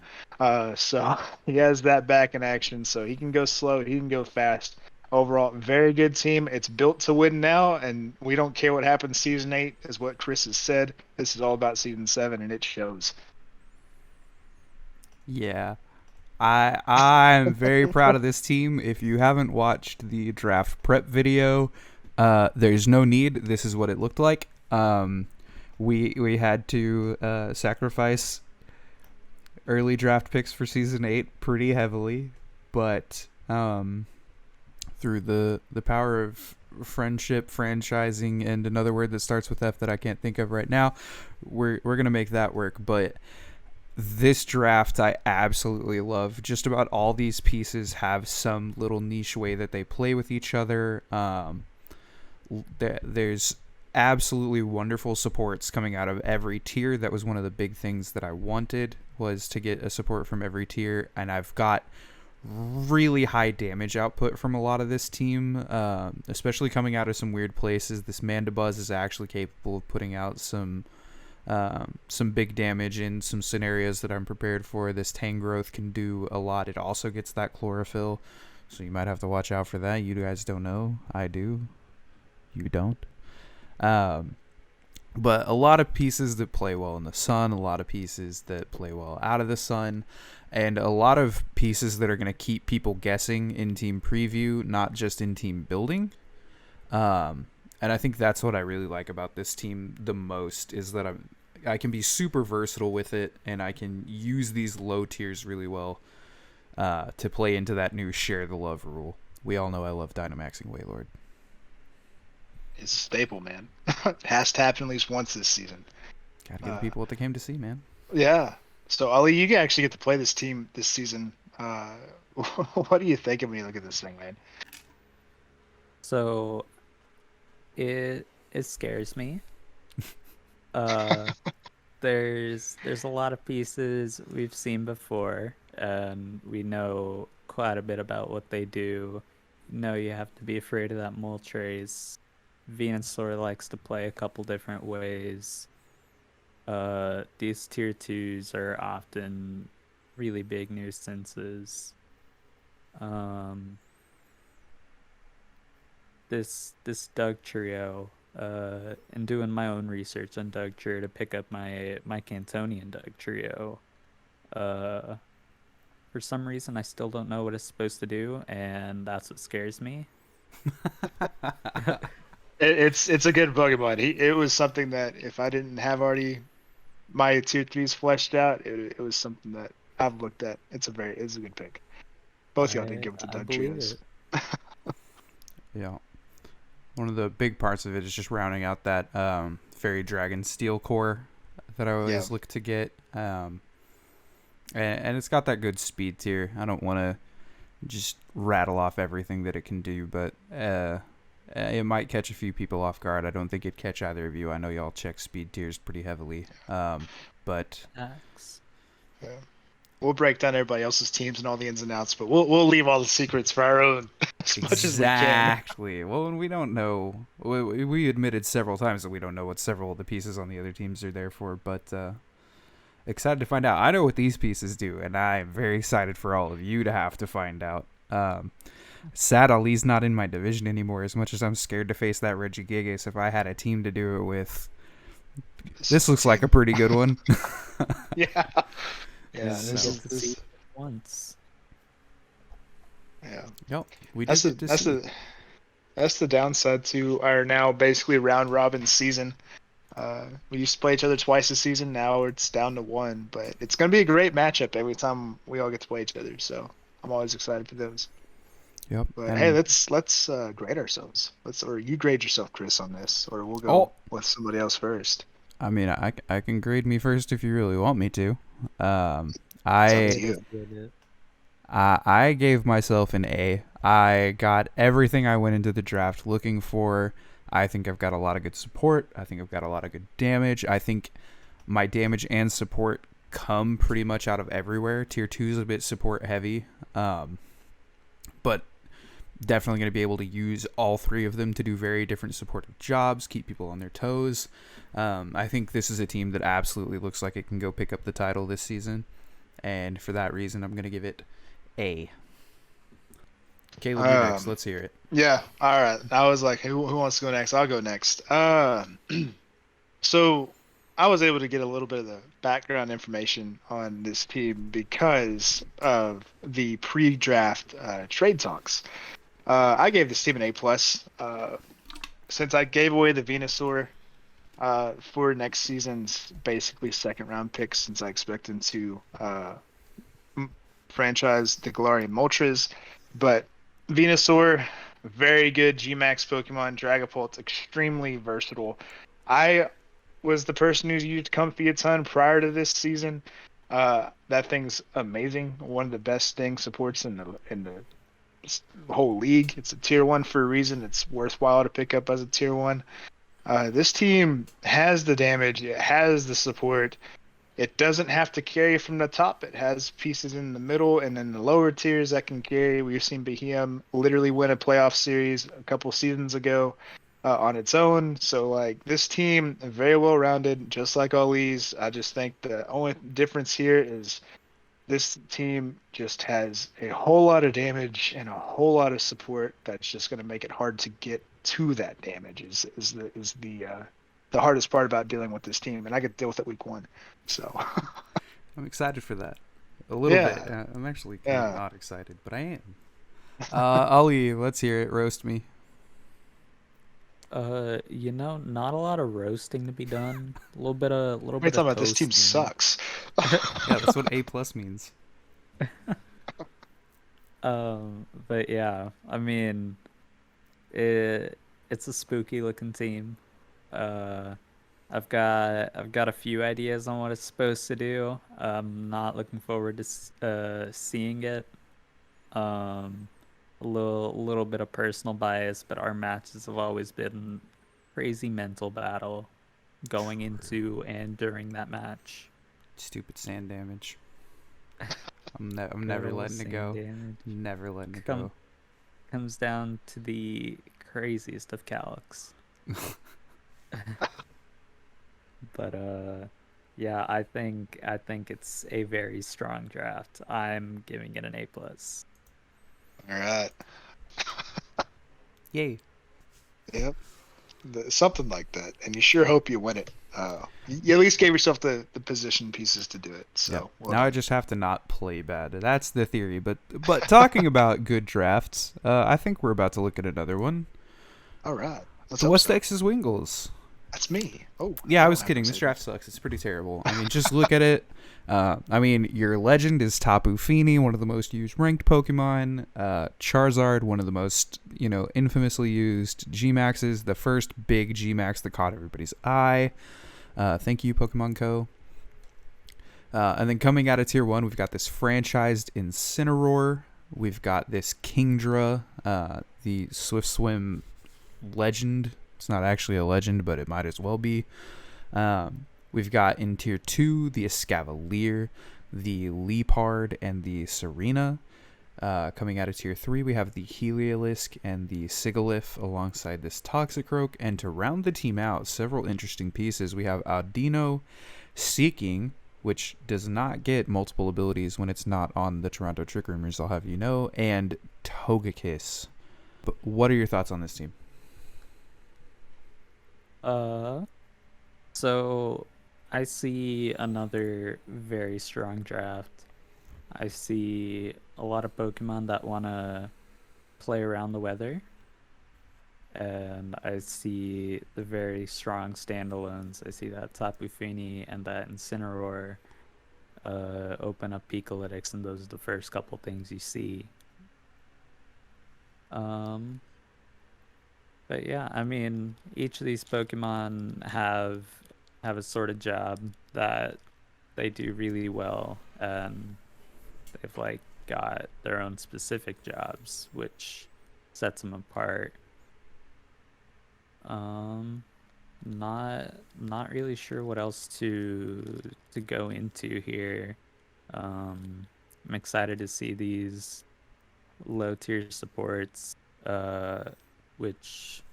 so he has that back in action, so he can go slow, he can go fast. Overall, very good team. It's built to win now, and we don't care what happens season 8, is what Chris has said. This is all about season 7, and it shows. Yeah. I'm very proud of this team. If you haven't watched the draft prep video, there's no need. This is what it looked like. We had to sacrifice early draft picks for season 8 pretty heavily, but through the power of friendship, franchising, and another word that starts with F that I can't think of right now, we're gonna make that work. But this draft I absolutely love. Just about all these pieces have some little niche way that they play with each other. There's absolutely wonderful supports coming out of every tier. That was one of the big things that I wanted, was to get a support from every tier, and I've got really high damage output from a lot of this team, especially coming out of some weird places. This Mandibuzz is actually capable of putting out some big damage in some scenarios that I'm prepared for. This Tangrowth can do a lot. It also gets that chlorophyll, so you might have to watch out for that. You guys don't know. I do. You don't. But a lot of pieces that play well in the sun, a lot of pieces that play well out of the sun, and a lot of pieces that are going to keep people guessing in team preview, not just in team building. And I think that's what I really like about this team the most, is that I can be super versatile with it, and I can use these low tiers really well to play into that new share the love rule. We all know I love Dynamaxing Wailord. It's a staple, man. It has to happen at least once this season. Gotta give people what they came to see, man. Yeah. So, Ali, you actually get to play this team this season. What do you think when you look at this thing, man? So, it scares me. There's a lot of pieces we've seen before, and we know quite a bit about what they do. You have to be afraid of that Moltres. Venusaur likes to play a couple different ways. These tier 2s are often really big nuisances. This Doug Trio, and doing my own research on Doug Trio to pick up my Cantonian Doug Trio. For some reason, I still don't know what it's supposed to do, and that's what scares me. It's a good Pokemon. It was something that if I didn't have already my tier 3s fleshed out, it was something that I've looked at. It's a good pick. Both y'all did give it to Doug Trios. Yeah. One of the big parts of it is just rounding out that Fairy Dragon Steel core that I always look to get. And it's got that good speed tier. I don't want to just rattle off everything that it can do, but it might catch a few people off guard. I don't think it'd catch either of you. I know y'all check speed tiers pretty heavily. But yeah. We'll break down everybody else's teams and all the ins and outs, but we'll leave all the secrets for our own as much as we can. Exactly. Well, and we don't know. We admitted several times that we don't know what several of the pieces on the other teams are there for, but excited to find out. I know what these pieces do, and I'm very excited for all of you to have to find out. Sad Ali's not in my division anymore, as much as I'm scared to face that Regigigas. If I had a team to do it with, this looks like a pretty good one. Yeah. Yeah, this once. Yeah. Yep. That's the downside to our now basically round robin season. We used to play each other twice a season. Now it's down to one, but it's going to be a great matchup every time we all get to play each other. So I'm always excited for those. Yep. But hey, And let's grade ourselves. Or you grade yourself, Chris, on this, or we'll oh, go with somebody else first. I mean, I can grade me first if you really want me to. Um, It's up I to you. I gave myself an A. I got everything I went into the draft looking for. I think I've got a lot of good support. I think I've got a lot of good damage. I think my damage and support come pretty much out of everywhere. Tier 2 is a bit support heavy, but definitely going to be able to use all three of them to do very different supportive jobs, keep people on their toes. I think this is a team that absolutely looks like it can go pick up the title this season, and for that reason, I'm going to give it A. Caleb, you're next. Let's hear it. Yeah. All right. I was like, who wants to go next? I'll go next. So I was able to get a little bit of the background information on this team because of the pre-draft trade talks. I gave this team an A+. Since I gave away the Venusaur for next season's basically second round pick, since I expect him to franchise the Galarian Moltres. But Venusaur, very good Gmax Pokemon. Dragapult's extremely versatile. I was the person who used Comfy a ton prior to this season. That thing's amazing. One of the best Sting supports in the whole league. It's a tier 1 for a reason. It's worthwhile to pick up as a tier 1. This team has the damage. It has the support. It doesn't have to carry from the top. It has pieces in the middle and in the lower tiers that can carry. We've seen Behem literally win a playoff series a couple seasons ago on its own. So, like, this team, very well-rounded, just like all these. I just think the only difference here is this team just has a whole lot of damage and a whole lot of support that's just going to make it hard to get to that damage is the hardest part about dealing with this team, and I could deal with it week 1. So I'm excited for that. A little yeah. bit. I'm actually kind of not excited, but I am. Ali, let's hear it. Roast me. Not a lot of roasting to be done. A little bit of What are you talking about? This team sucks. Yeah, that's what A+ means. But yeah, I mean, it's a spooky looking team. I've got a few ideas on what it's supposed to do. I'm not looking forward to seeing it. A little bit of personal bias, but our matches have always been crazy mental battle going into and during that match. Stupid sand damage. I'm never letting it go. Damage. Never letting it go. Comes down to the craziest of Calyx. But yeah, I think it's a very strong draft. I'm giving it an A+. All right. Yay. Yep. Something like that, and you sure hope you win it. You at least gave yourself the position pieces to do it. So yeah. well Now done. I just have to not play bad. That's the theory. But talking about good drafts, I think we're about to look at another one. All right. The West Texas Wingulls. That's me. Oh. Yeah, I was kidding. This draft sucks. It's pretty terrible. I mean, just look at it. I mean, your legend is Tapu Fini, one of the most used ranked Pokemon. Charizard, one of the most, infamously used Gmaxes. The first big Gmax that caught everybody's eye. Thank you, Pokemon Co. And then coming out of Tier 1, we've got this franchised Incineroar. We've got this Kingdra, the Swift Swim legend. It's not actually a legend, but it might as well be. We've got in Tier 2 the Escavalier, the Leopard, and the Serena. Coming out of Tier 3, we have the Heliolisk and the Sigilyph alongside this Toxicroak. And to round the team out, several interesting pieces. We have Audino, Seeking, which does not get multiple abilities when it's not on the Toronto Trick Roomers, I'll have you know, and Togekiss. But what are your thoughts on this team? So I see another very strong draft. I see a lot of Pokemon that want to play around the weather. And I see the very strong standalones. I see that Tapu Fini and that Incineroar open up Picolytics, and those are the first couple things you see. Um, but yeah, I mean, each of these Pokemon have a sort of job that they do really well, and they've like got their own specific jobs, which sets them apart. Um, not really sure what else to go into here. I'm excited to see these low tier supports, which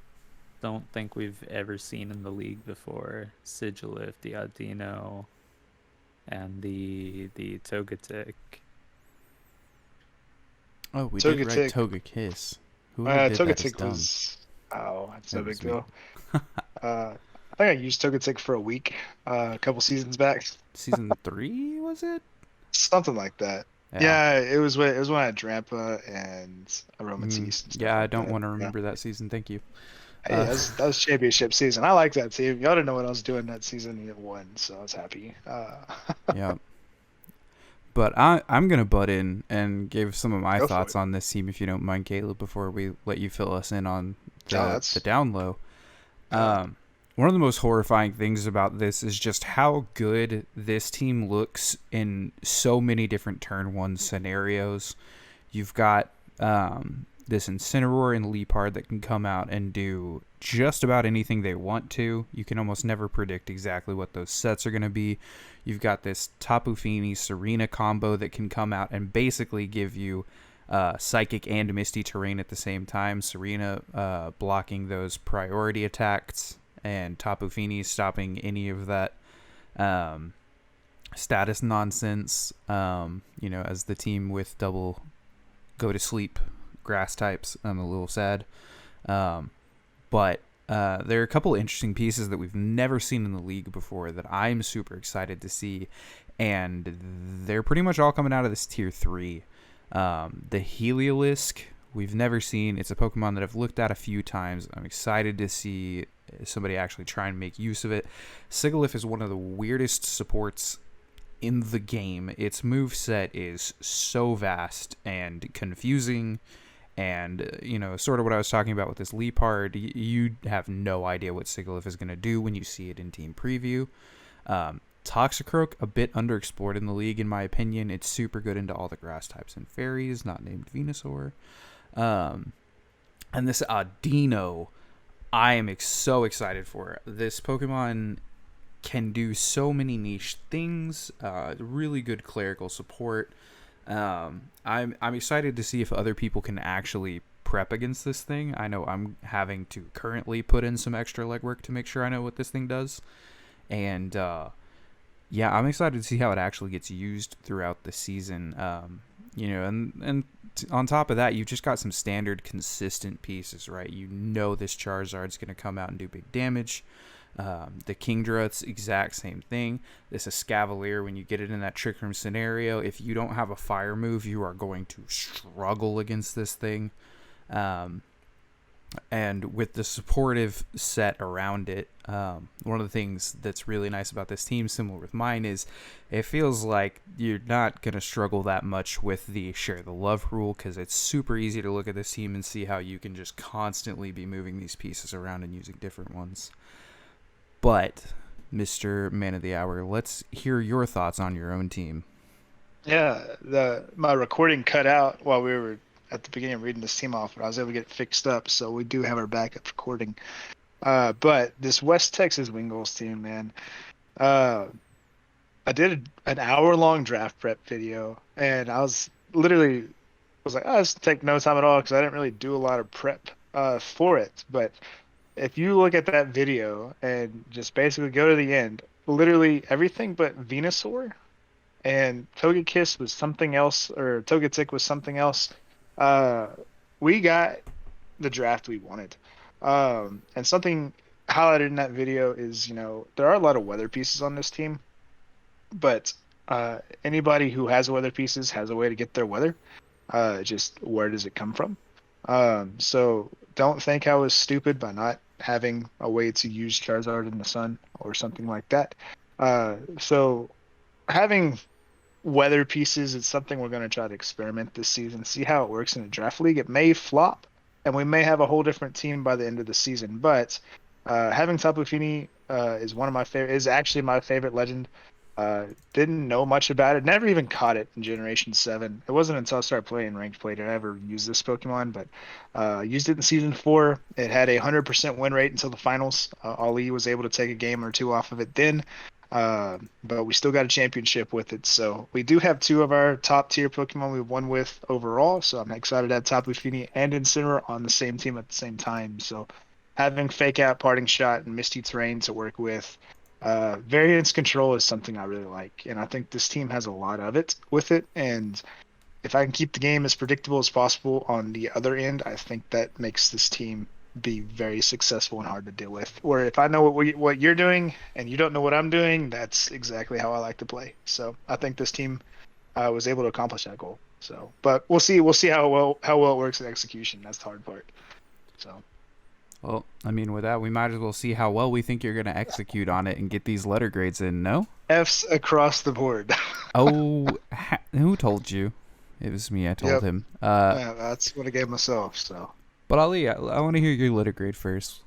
don't think we've ever seen in the league before. Sigilif, the Audino, and the Togetic. Oh, we did write Togetic. Togekiss. Whoever did that is Togetic dumb. was. Oh, it's no That big was me. deal. I think I used Togetic for a week, a couple seasons back, Season 3, was it? something like that. Yeah. Yeah, it was when I had Drampa and Aromatisse and stuff Yeah, I like don't that. want to Yeah. remember that season. Thank you. Hey, that was championship season. I like that team. Y'all didn't know what I was doing that season. You won, so I was happy. Yeah. But I'm going to butt in and give some of my Go for thoughts it. on this team, if you don't mind, Caleb, before we let you fill us in on Oh, the down low. uh, One of the most horrifying things about this is just how good this team looks in so many different turn one scenarios. You've got this Incineroar and Leapard that can come out and do just about anything they want to. You can almost never predict exactly what those sets are going to be. You've got this Tapu Fini Serena combo that can come out and basically give you Psychic and Misty Terrain at the same time. Serena blocking those priority attacks, and Tapu Fini stopping any of that status nonsense. As the team with double go to sleep grass types, I'm a little sad. But there are a couple interesting pieces that we've never seen in the league before that I'm super excited to see, and they're pretty much all coming out of this tier 3. The Heliolisk, we've never seen. It's a Pokemon that I've looked at a few times. I'm excited to see somebody actually try and make use of it. Sigilyph is one of the weirdest supports in the game. Its moveset is so vast and confusing, and sort of what I was talking about with this Leapard. You have no idea what Sigilyph is going to do when you see it in team preview. Toxicroak, a bit underexplored in the league, in my opinion. It's super good into all the grass types and fairies, not named Venusaur. And this Audino, I am so excited for. This Pokemon can do so many niche things. Really good clerical support. I'm excited to see if other people can actually prep against this thing. I know I'm having to currently put in some extra legwork to make sure I know what this thing does. And yeah, I'm excited to see how it actually gets used throughout the season. And on top of that, you've just got some standard consistent pieces, right? This Charizard's going to come out and do big damage. The Kingdra, it's exact same thing. This Escavalier, when you get it in that Trick Room scenario, if you don't have a fire move, you are going to struggle against this thing. And with the supportive set around it, one of the things that's really nice about this team, similar with mine, is it feels like you're not going to struggle that much with the share the love rule, because it's super easy to look at this team and see how you can just constantly be moving these pieces around and using different ones. But, Mr. Man of the Hour, let's hear your thoughts on your own team. yeah, my recording cut out while we were at the beginning of reading this team off, but I was able to get it fixed up, so we do have our backup recording. But this West Texas Wingulls team, man, I did an hour-long draft prep video, and I was like, oh, this take no time at all because I didn't really do a lot of prep for it. But if you look at that video and just basically go to the end, literally everything but Venusaur and Togekiss was something else, or Togetic was something else. We got the draft we wanted. And something highlighted in that video is, there are a lot of weather pieces on this team, but anybody who has weather pieces has a way to get their weather. Just where does it come from? So don't think I was stupid by not having a way to use Charizard in the sun or something like that. So having weather pieces is something we're going to try to experiment this season, see how it works in a draft league. It may flop, and we may have a whole different team by the end of the season. But having Tapu Fini is one of my favorite. Is actually my favorite legend. Didn't know much about it. Never even caught it in Generation 7. It wasn't until I started playing Ranked Play did I ever use this Pokemon, but used it in Season 4. It had a 100% win rate until the finals. Ali was able to take a game or two off of it then, but we still got a championship with it. So we do have two of our top tier Pokemon we've won with overall, so I'm excited to have Tapu Fini and Incineroar on the same team at the same time. So having Fake Out, Parting Shot, and Misty Terrain to work with, variance control is something I really like, and I think this team has a lot of it with it. And if I can keep the game as predictable as possible on the other end, I think that makes this team be very successful and hard to deal with. Where if I know what you're doing and you don't know what I'm doing, that's exactly how I like to play. So I think this team was able to accomplish that goal. So, but we'll see. We'll see how well it works in execution. That's the hard part. So. Well, I mean, with that, we might as well see how well we think you're going to execute on it and get these letter grades in, no? F's across the board. Oh, who told you? It was me. I told him. Yeah, that's what I gave myself, so. But Ali, I want to hear your letter grade first.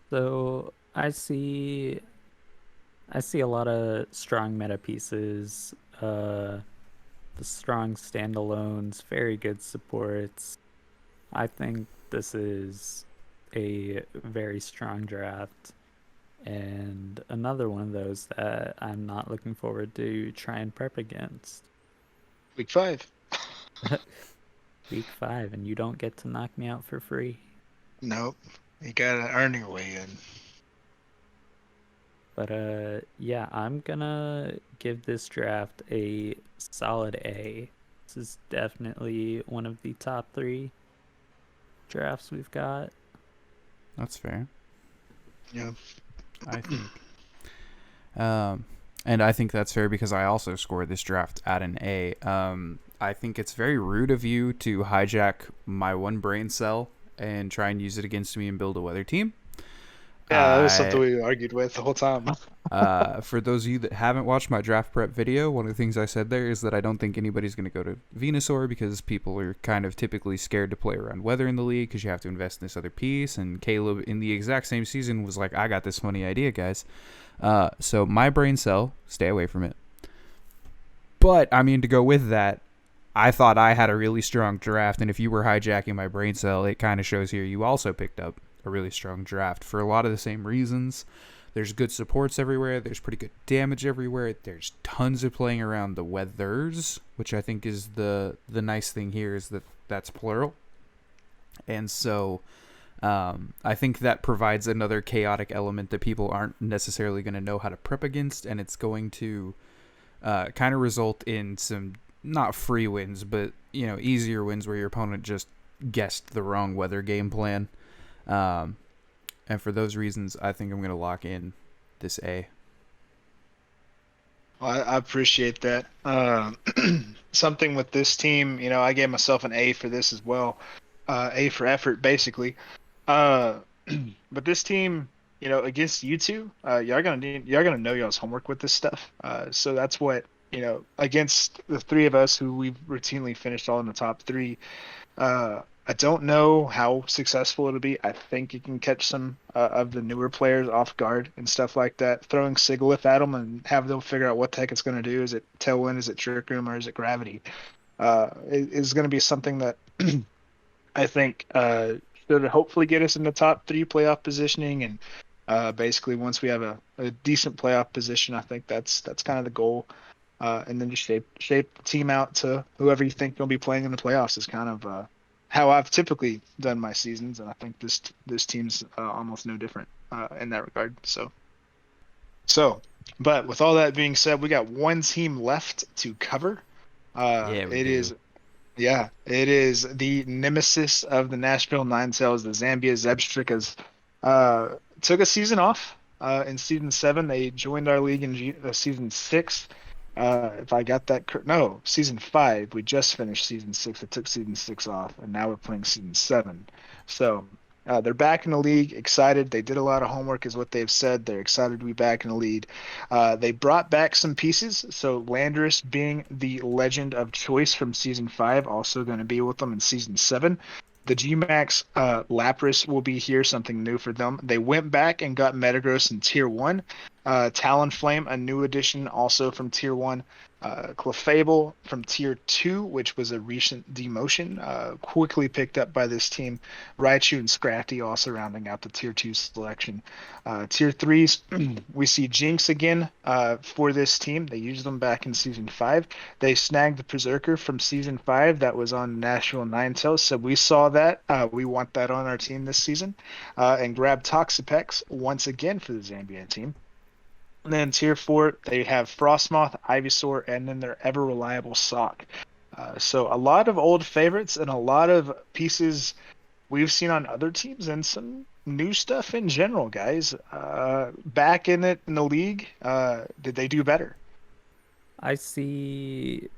So I see a lot of strong meta pieces, the strong standalones, very good supports. I think this is a very strong draft, and another one of those that I'm not looking forward to try and prep against. Week 5. Week 5, and you don't get to knock me out for free. Nope. You gotta earn your way in. But yeah, I'm gonna give this draft a solid A. This is definitely one of the top 3 drafts we've got. That's fair. Yeah. I think. And I think that's fair because I also scored this draft at an A. I think it's very rude of you to hijack my one brain cell and try and use it against me and build a weather team. Yeah, that was something we argued with the whole time. For those of you that haven't watched my draft prep video, one of the things I said there is that I don't think anybody's going to go to Venusaur because people are kind of typically scared to play around weather in the league because you have to invest in this other piece. And Caleb, in the exact same season, was like, I got this funny idea, guys. So my brain cell, stay away from it. But, I mean, to go with that, I thought I had a really strong draft. And if you were hijacking my brain cell, it kind of shows here you also picked up a really strong draft for a lot of the same reasons. There's good supports everywhere. There's pretty good damage everywhere. There's tons of playing around the weathers, which I think is the nice thing here is that that's plural. And so I think that provides another chaotic element that people aren't necessarily going to know how to prep against, and it's going to kind of result in some not free wins, but easier wins where your opponent just guessed the wrong weather game plan. And for those reasons, I think I'm going to lock in this A. Well, I appreciate that. Something with this team, I gave myself an A for this as well. A for effort, basically. But this team, against you two, y'all gonna know y'all's homework with this stuff. So that's what against the 3 of us who we've routinely finished all in the top 3. I don't know how successful it'll be. I think you can catch some of the newer players off guard and stuff like that. Throwing Sigilyph at them and have them figure out what the heck it's going to do. Is it Tailwind? Is it Trick Room? Or is it Gravity? Is going to be something that I think should hopefully get us in the top 3 playoff positioning. And basically, once we have a decent playoff position, I think that's kind of the goal. And then just shape the team out to whoever you think will be playing in the playoffs is kind of how I've typically done my seasons, and I think this team's almost no different in that regard. So, but with all that being said, we got one team left to cover. It is the nemesis of the Nashville Ninetales, the Zambia Zebstrikas. Took a season off in season 7. They joined our league in season 6. If I got that no, season 5. We just finished season 6. I took season 6 off, and now we're playing season 7. So They're back in the league, excited. They did a lot of homework, is what they've said. They're excited to be back in the league. They brought back some pieces. So Landorus, being the legend of choice from season 5, also going to be with them in season 7. The Gmax Lapras will be here, something new for them. They went back and got Metagross in Tier 1. Talonflame, a new addition also from Tier 1. Clefable from Tier 2, which was a recent demotion, quickly picked up by this team. Raichu and Scrafty also rounding out the Tier 2 selection. Tier 3s, we see Jinx again for this team. They used them back in Season 5. They snagged the Berserker from Season 5 that was on Nashville Ninetales, so we saw that. We want that on our team this season. And grabbed Toxapex once again for the Zambia team. And then Tier 4, they have Frostmoth, Ivysaur, and then their ever-reliable Sock. So a lot of old favorites and a lot of pieces we've seen on other teams and some new stuff in general, guys. Back in it in the league, did they do better? I see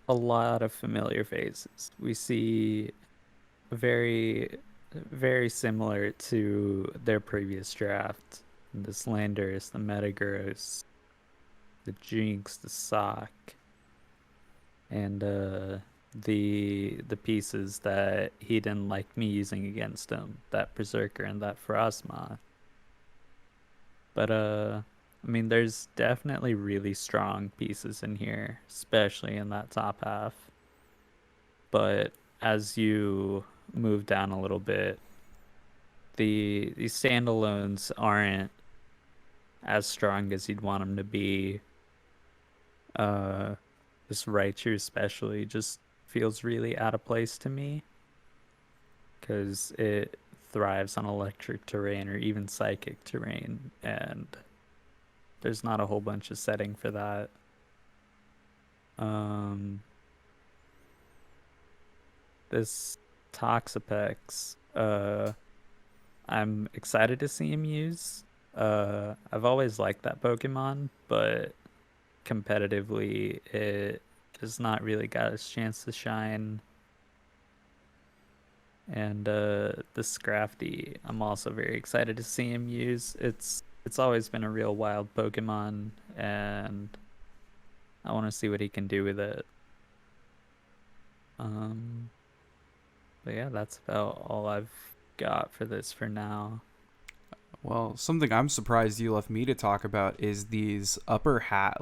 a lot of familiar faces. We see very, very similar to their previous draft. The Landorus, the Metagross, the Jinx, the Sock, and the pieces that he didn't like me using against him, that Berserker and that Frostmoth. But I mean, there's definitely really strong pieces in here, especially in that top half. But as you move down a little bit, the standalones aren't as strong as you'd want them to be. This Raichu especially just feels really out of place to me because it thrives on electric terrain or even psychic terrain, and there's not a whole bunch of setting for that. This Toxapex, I'm excited to see him use. I've always liked that Pokemon, but competitively it has not really got its chance to shine. And the Scrafty, I'm also very excited to see him use. It's always been a real wild Pokemon, and I want to see what he can do with it. But yeah, that's about all I've got for this for now. Well, something I'm surprised you left me to talk about is these upper hat,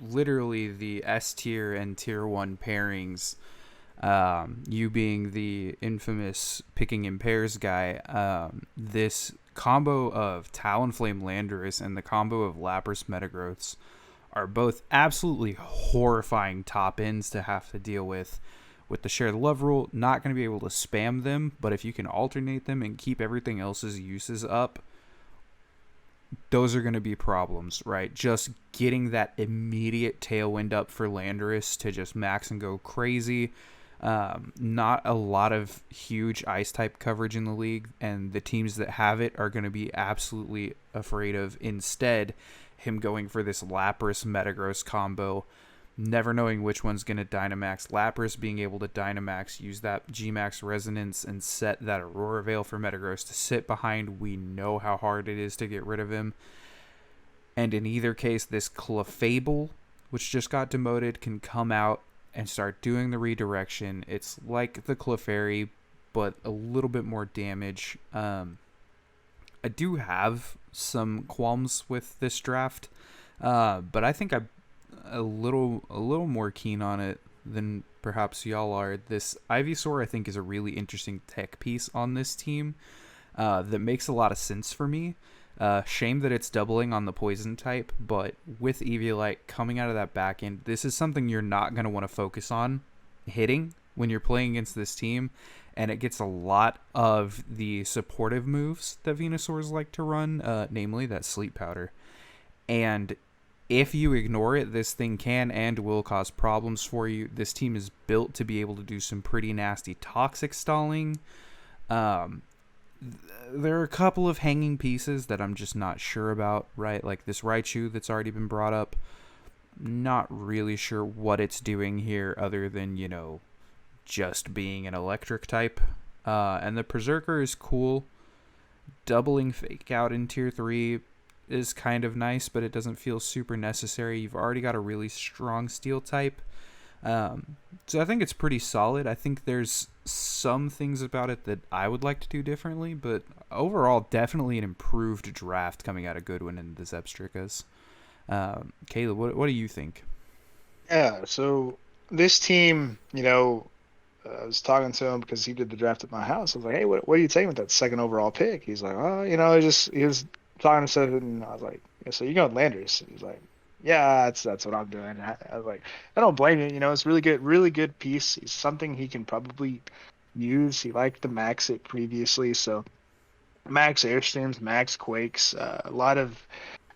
literally the S tier and tier 1 pairings. You being the infamous picking in pairs guy, this combo of Talonflame Landorus and the combo of Lapras Metagross are both absolutely horrifying top ends to have to deal with. With the share the love rule, not going to be able to spam them, but if you can alternate them and keep everything else's uses up, those are going to be problems, right? Just getting that immediate tailwind up for Landorus to just max and go crazy. Not a lot of huge ice type coverage in the league, and the teams that have it are going to be absolutely afraid of instead him going for this Lapras Metagross combo, never knowing which one's going to Dynamax. Lapras being able to Dynamax, use that Gmax Resonance, and set that Aurora Veil for Metagross to sit behind. We know how hard it is to get rid of him. And in either case, this Clefable, which just got demoted, can come out and start doing the redirection. It's like the Clefairy, but a little bit more damage. I do have some qualms with this draft, but I think I'm a little more keen on it than perhaps y'all are. This Ivysaur, I think, is a really interesting tech piece on this team that makes a lot of sense for me. Shame that it's doubling on the poison type, but with Eviolite coming out of that back end, this is something you're not going to want to focus on hitting when you're playing against this team, and it gets a lot of the supportive moves that Venusaurs like to run, namely that Sleep Powder. And if you ignore it, this thing can and will cause problems for you. This team is built to be able to do some pretty nasty toxic stalling. There are a couple of hanging pieces that I'm just not sure about, right? Like this Raichu that's already been brought up. Not really sure what it's doing here other than, just being an electric type. And the Berserker is cool. Doubling fake out in tier 3 is kind of nice, but it doesn't feel super necessary. You've already got a really strong steel type. So I think it's pretty solid. I think there's some things about it that I would like to do differently, but overall, definitely an improved draft coming out of Goodwin and the Zebstricas. Caleb, what do you think? Yeah, so this team, I was talking to him because he did the draft at my house. I was like, "Hey, what are you taking with that second overall pick?" He's like, "Oh, he was talking to stuff," and I was like, "Yeah, so you're going Landers?" He's like, "Yeah, that's what I'm doing." I was like, "I don't blame you. It's really good piece. It's something he can probably use. He liked the Max it previously, so Max Airstreams, Max Quakes, a lot of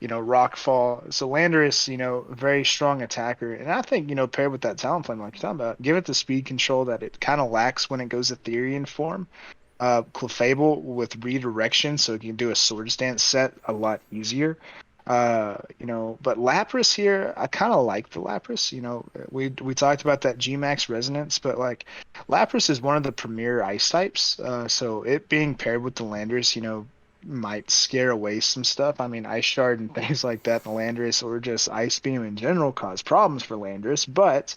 Rockfall. So Landorus, very strong attacker. And I think, paired with that talent flame like you're talking about, give it the speed control that it kind of lacks when it goes Ethereum form. Clefable with redirection, so it can do a sword stance set a lot easier. But Lapras here, I kind of like the Lapras. We talked about that G-Max resonance, but like Lapras is one of the premier ice types. So it being paired with the Landers, might scare away some stuff. I mean, Ice Shard and things like that in Landorus, or just Ice Beam in general, cause problems for Landorus. But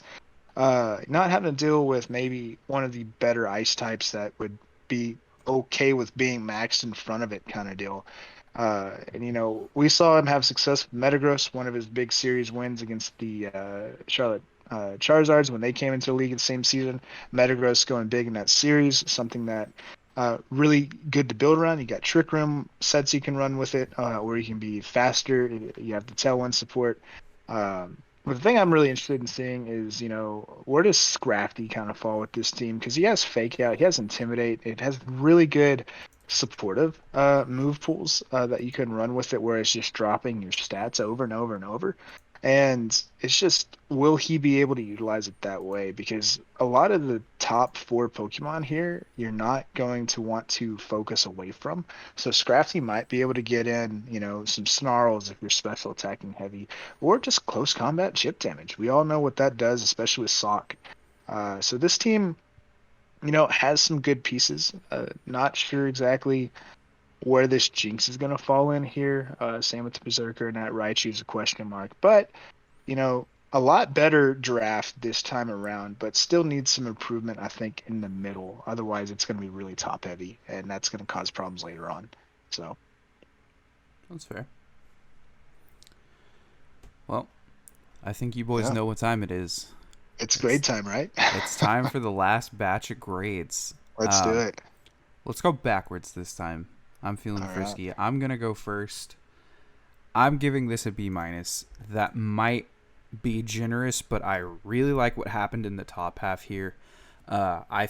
not having to deal with maybe one of the better ice types that would be okay with being maxed in front of it, kind of deal. And we saw him have success with Metagross, one of his big series wins against the Charlotte Charizards when they came into the league in the same season. Metagross going big in that series, something that really good to build around. You got Trick Room sets you can run with it, where you can be faster. You have the Tailwind support. But the thing I'm really interested in seeing is, where does Scrafty kind of fall with this team? Because he has Fake Out, he has Intimidate. It has really good supportive move pools that you can run with it, where it's just dropping your stats over and over and over. And it's just, will he be able to utilize it that way? Because a lot of the top 4 Pokemon here, you're not going to want to focus away from. So Scrafty might be able to get in, some snarls if you're special attacking heavy, or just close combat chip damage. We all know what that does, especially with Sock. So this team, has some good pieces. Not sure exactly where this Jinx is going to fall in here. Same with the Berserker, and that Raichu's a question mark. But, a lot better draft this time around, but still needs some improvement, I think, in the middle. Otherwise, it's going to be really top heavy, and that's going to cause problems later on. So That's fair. Well, I think you boys know what time it is. It's grade time, right? It's time for the last batch of grades. Let's do it. Let's go backwards this time. I'm feeling frisky. Right. I'm going to go first. I'm giving this a B-. That might be generous, but I really like what happened in the top half here. I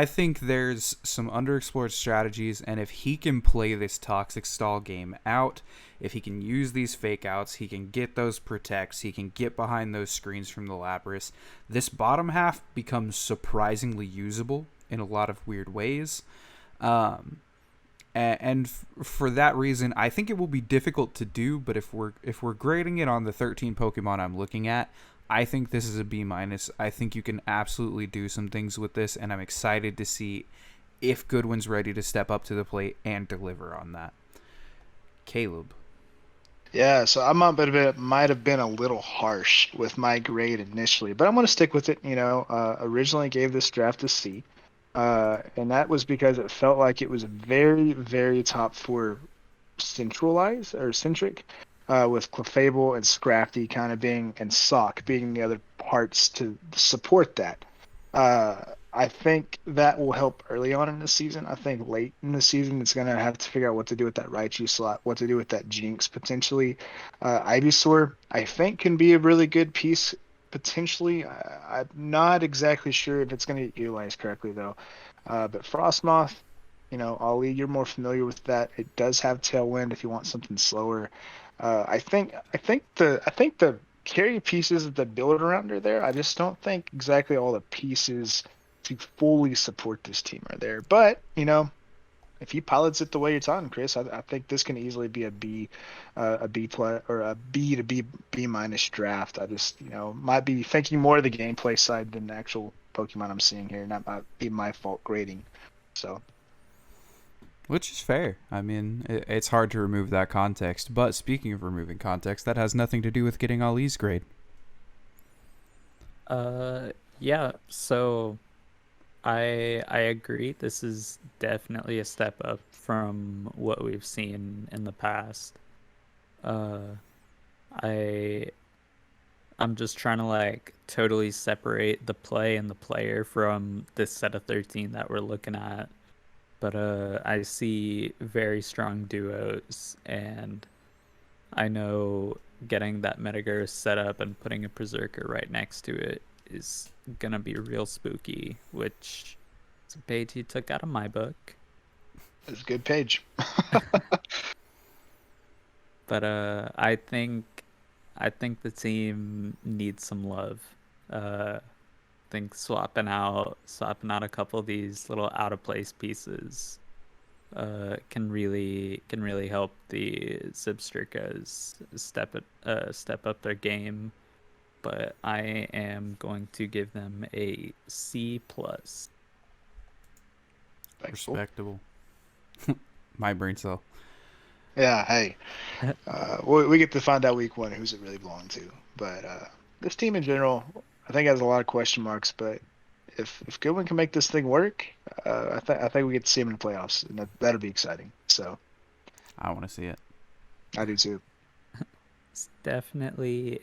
think there's some underexplored strategies, and if he can play this toxic stall game out, if he can use these fake outs, he can get those protects, he can get behind those screens from the Lapras, this bottom half becomes surprisingly usable in a lot of weird ways. And for that reason, I think it will be difficult to do, but if we're grading it on the 13 Pokemon I'm looking at, I think this is a B-. I think you can absolutely do some things with this, and I'm excited to see if Goodwin's ready to step up to the plate and deliver on that. Caleb. Yeah, so might have been a little harsh with my grade initially, but I'm going to stick with it. Originally gave this draft a C, and that was because it felt like it was very, very top 4 centralized or centric. With Clefable and Scrafty kind of being, and Sock being the other parts to support that. I think that will help early on in the season. I think late in the season, it's going to have to figure out what to do with that Raichu slot, what to do with that Jinx potentially. Ivysaur, I think, can be a really good piece potentially. I'm not exactly sure if it's going to get utilized correctly, though. But Frostmoth, Ollie, you're more familiar with that. It does have Tailwind if you want something slower. I think the carry pieces that build around are there. I just don't think exactly all the pieces to fully support this team are there. But if he pilots it the way you're talking, Chris, I think this can easily be a B plus or a B to B minus draft. I just might be thinking more of the gameplay side than the actual Pokemon I'm seeing here, and that might be my fault grading. So. Which is fair. I mean, it's hard to remove that context. But speaking of removing context, that has nothing to do with getting Ali's grade. Yeah. So I agree. This is definitely a step up from what we've seen in the past. Uh, I I'm just trying to like totally separate the play and the player from this set of 13 that we're looking at. But I see very strong duos, and I know getting that Metagross set up and putting a Berserker right next to it is gonna be real spooky, which is a page you took out of my book. It's a good page. But I think the team needs some love. I think swapping out a couple of these little out of place pieces can really help the Zipstrikas step up their game. But I am going to give them a C+. Respectable. My brain cell. Yeah, hey. We get to find out week 1 who's it really belong to. But this team in general, I think has a lot of question marks. But if Goodwin can make this thing work, I think we get to see him in the playoffs, and that'll be exciting. So I want to see it. I do too. It's definitely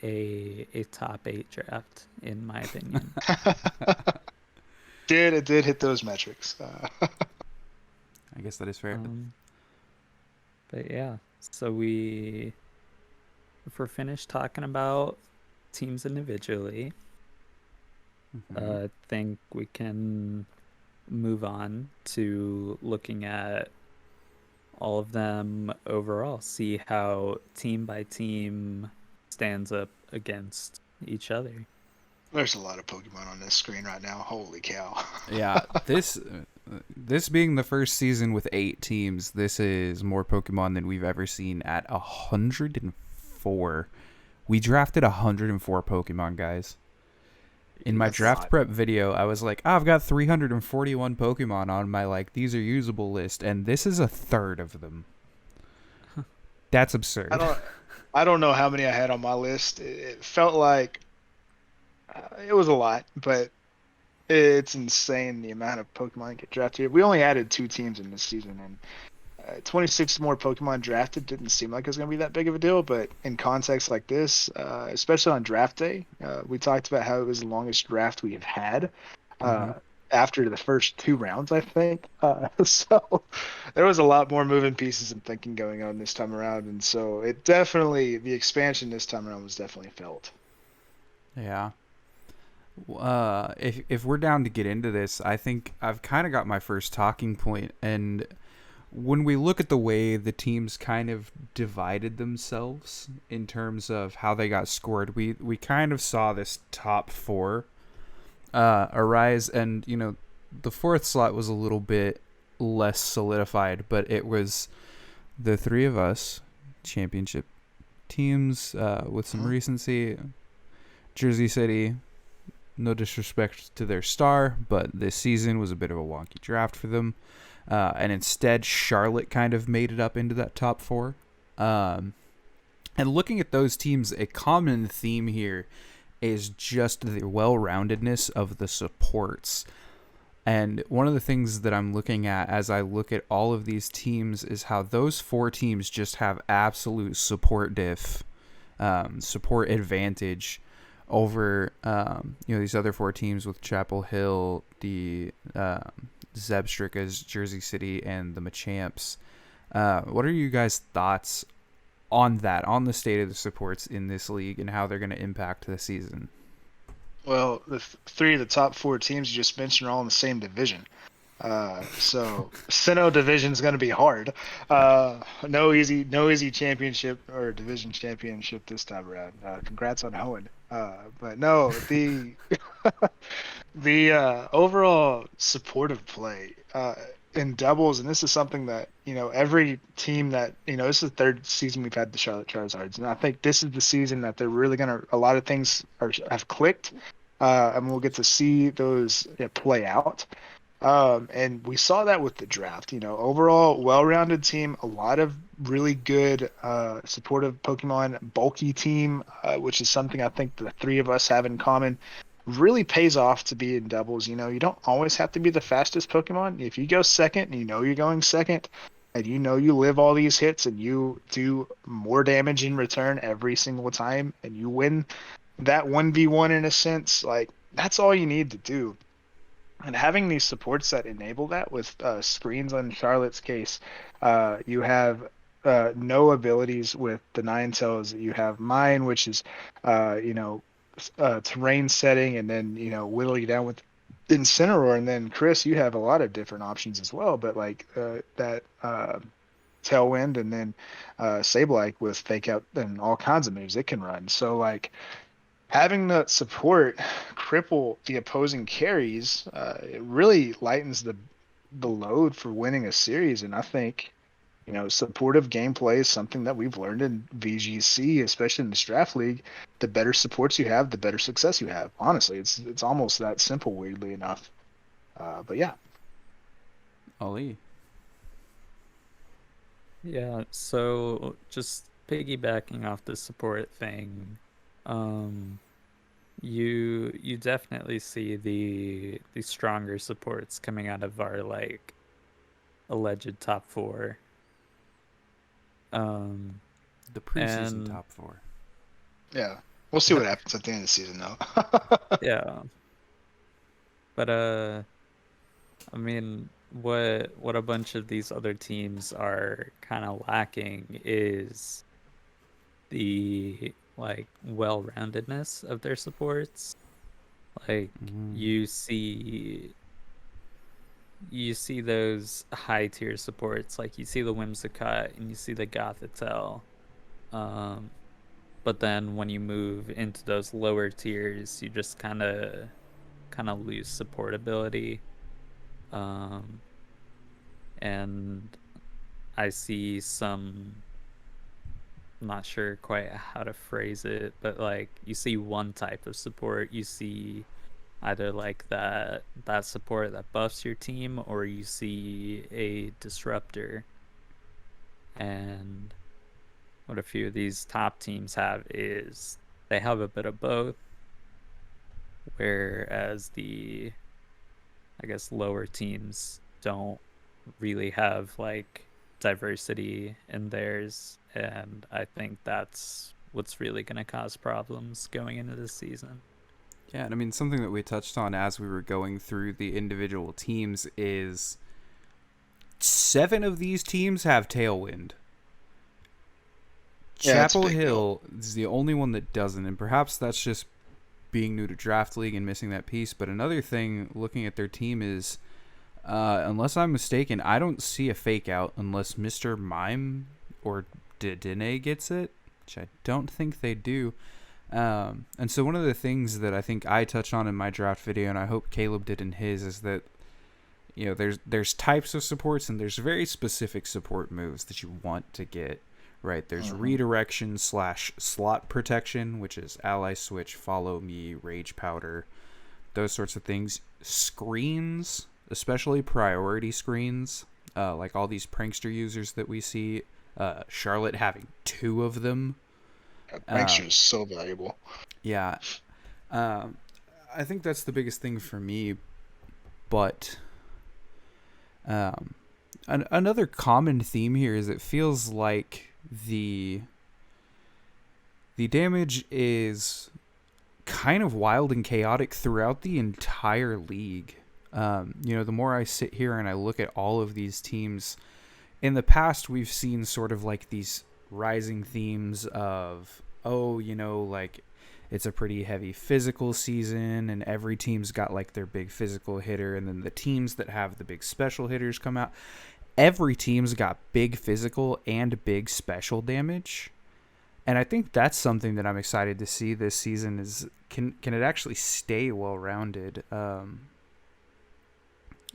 a top 8 draft, in my opinion. It did hit those metrics. I guess that is fair. But yeah, so if we're finished talking about teams individually, I think we can move on to looking at all of them overall, see how team by team stands up against each other. There's a lot of Pokemon on this screen right now. Holy cow. Yeah, this being the first season with 8 teams, this is more Pokemon than we've ever seen at 104. We drafted 104 Pokemon, guys. In my draft prep video, I was like, I've got 341 Pokemon on my, like, these are usable list, and this is a third of them. That's absurd. I don't know how many I had on my list. It felt like it was a lot, but it's insane the amount of Pokemon get drafted. We only added 2 teams in this season, and 26 more Pokemon drafted didn't seem like it was going to be that big of a deal, but in context like this, especially on draft day, we talked about how it was the longest draft we have had after the first 2 rounds, I think. So there was a lot more moving pieces and thinking going on this time around, and so the expansion this time around was definitely felt. Yeah. If we're down to get into this, I think I've kind of got my first talking point, and when we look at the way the teams kind of divided themselves in terms of how they got scored, we kind of saw this top 4 arise, and the 4th slot was a little bit less solidified, but it was the 3 of us, championship teams with some recency. Jersey City, no disrespect to their star, but this season was a bit of a wonky draft for them. And instead, Charlotte kind of made it up into that top 4. And looking at those teams, a common theme here is just the well-roundedness of the supports. And one of the things that I'm looking at as I look at all of these teams is how those 4 teams just have absolute support support advantage over these other 4 teams with Chapel Hill, the Zebstrikas, Jersey City, and the Machamps. What are you guys' thoughts on that, on the state of the supports in this league and how they're going to impact the season? Well, the 3 of the top 4 teams you just mentioned are all in the same division. So Sinnoh division is going to be hard. No easy championship or division championship this time around. Congrats on Hoenn. But no, the overall supportive play in doubles, and this is something that every team that this is the 3rd season we've had the Charlotte Charizards, and I think this is the season that they're really a lot of things have clicked, and we'll get to see those play out. And we saw that with the draft. Overall, well-rounded team, a lot of really good supportive Pokemon, bulky team, which is something I think the three of us have in common. Really pays off to be in doubles. You don't always have to be the fastest Pokemon. If you go second and you're going second, and you live all these hits and you do more damage in return every single time, and you win that 1v1 in a sense, like that's all you need to do. And having these supports that enable that with screens on Charlotte's case, you have no abilities with the Ninetales. You have mine, which is, terrain setting, and then whittle you down with Incineroar, and then Chris, you have a lot of different options as well. But like that Tailwind, and then Sableye with Fake Out and all kinds of moves it can run. So like having that support cripple the opposing carries, it really lightens the load for winning a series. And I think, supportive gameplay is something that we've learned in VGC, especially in this draft league. The better supports you have, the better success you have. Honestly, it's almost that simple, weirdly enough. But yeah. Ali. Yeah, so just piggybacking off the support thing, you definitely see the stronger supports coming out of our like alleged top four. The preseason and top four. Yeah. We'll see what happens at the end of the season, though. yeah, but I mean, what a bunch of these other teams are kind of lacking is the like well-roundedness of their supports. Like you see those high tier supports, like you see the Whimsicott and you see the Gothitelle, but then when you move into those lower tiers, you just kind of lose support ability. And I see some, I'm not sure quite how to phrase it, but like you see one type of support, you see either like that support that buffs your team, or you see a disruptor. And what a few of these top teams have is they have a bit of both, whereas the, I guess, lower teams don't really have like diversity in theirs, and I think that's what's really going to cause problems going into this season. Yeah, and I mean, something that we touched on as we were going through the individual teams is 7 of these teams have Tailwind. Yeah, Chapel Hill is the only one that doesn't, and perhaps that's just being new to Draft League and missing that piece. But another thing, looking at their team, is, unless I'm mistaken, I don't see a Fake Out unless Mr. Mime or Dene gets it, which I don't think they do. And so one of the things that I think I touched on in my draft video, and I hope Caleb did in his, is that there's types of supports and there's very specific support moves that you want to get. Right, there's redirection / slot protection, which is ally switch, follow me, rage powder, those sorts of things. Screens, especially priority screens, like all these prankster users that we see. Charlotte having 2 of them. Prankster is so valuable. Yeah, I think that's the biggest thing for me. But another common theme here is it feels like the damage is kind of wild and chaotic throughout the entire league. The more I sit here and I look at all of these teams, in the past we've seen sort of like these rising themes of, like it's a pretty heavy physical season and every team's got like their big physical hitter, and then the teams that have the big special hitters come out. Every team's got big physical and big special damage. And I think that's something that I'm excited to see this season is can it actually stay well-rounded?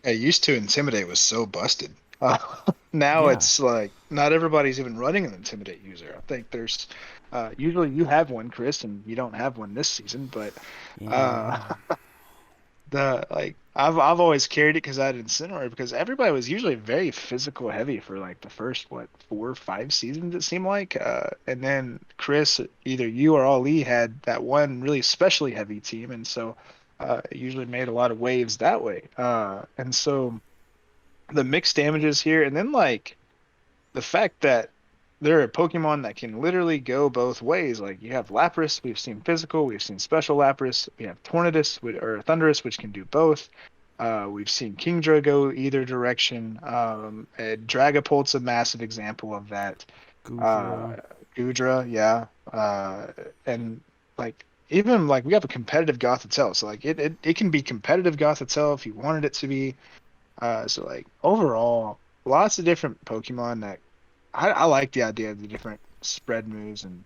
It used to Intimidate was so busted. Now it's like not everybody's even running an Intimidate user. I think there's usually you have one, Chris, and you don't have one this season, but I've always carried it because I did Incineroar because everybody was usually very physical heavy for like the first 4 or 5 seasons it seemed like, and then Chris, either you or Ali had that one really especially heavy team, and so it usually made a lot of waves that way, and so the mixed damages here, and then like the fact that there are Pokemon that can literally go both ways. Like you have Lapras, we've seen physical, we've seen special Lapras. We have Tornadus or Thundurus, which can do both. We've seen Kingdra go either direction. Dragapult's a massive example of that. Uh, Goodra. Gudra, yeah. And like even like we have a competitive Gothitelle, so like it can be competitive Gothitelle if you wanted it to be. So like overall, lots of different Pokemon that I like the idea of the different spread moves, and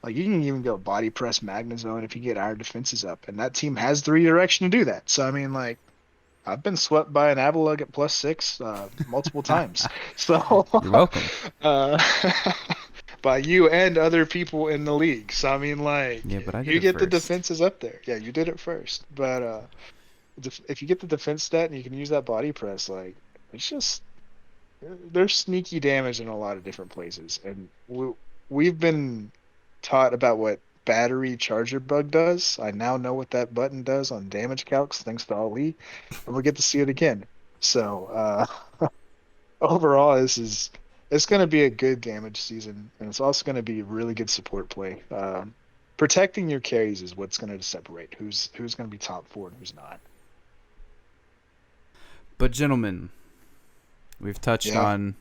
like you can even go body press Magnezone if you get our defenses up, and that team has the redirection to do that. So I mean, like I've been swept by an Avalugg at +6 multiple times. So You're welcome. uh, by you and other people in the league. So I mean, like Yeah, but I did you it get the first. defenses up there. Yeah, you did it first, but if you get the defense stat and you can use that body press, like it's just there's sneaky damage in a lot of different places, and we've been taught about what battery charger bug does. I now know what that button does on damage calcs, thanks to Ali, and we'll get to see it again. So overall, it's going to be a good damage season, and it's also going to be really good support play. Protecting your carries is what's going to separate who's going to be top four and who's not. But gentlemen, we've touched Yeah, on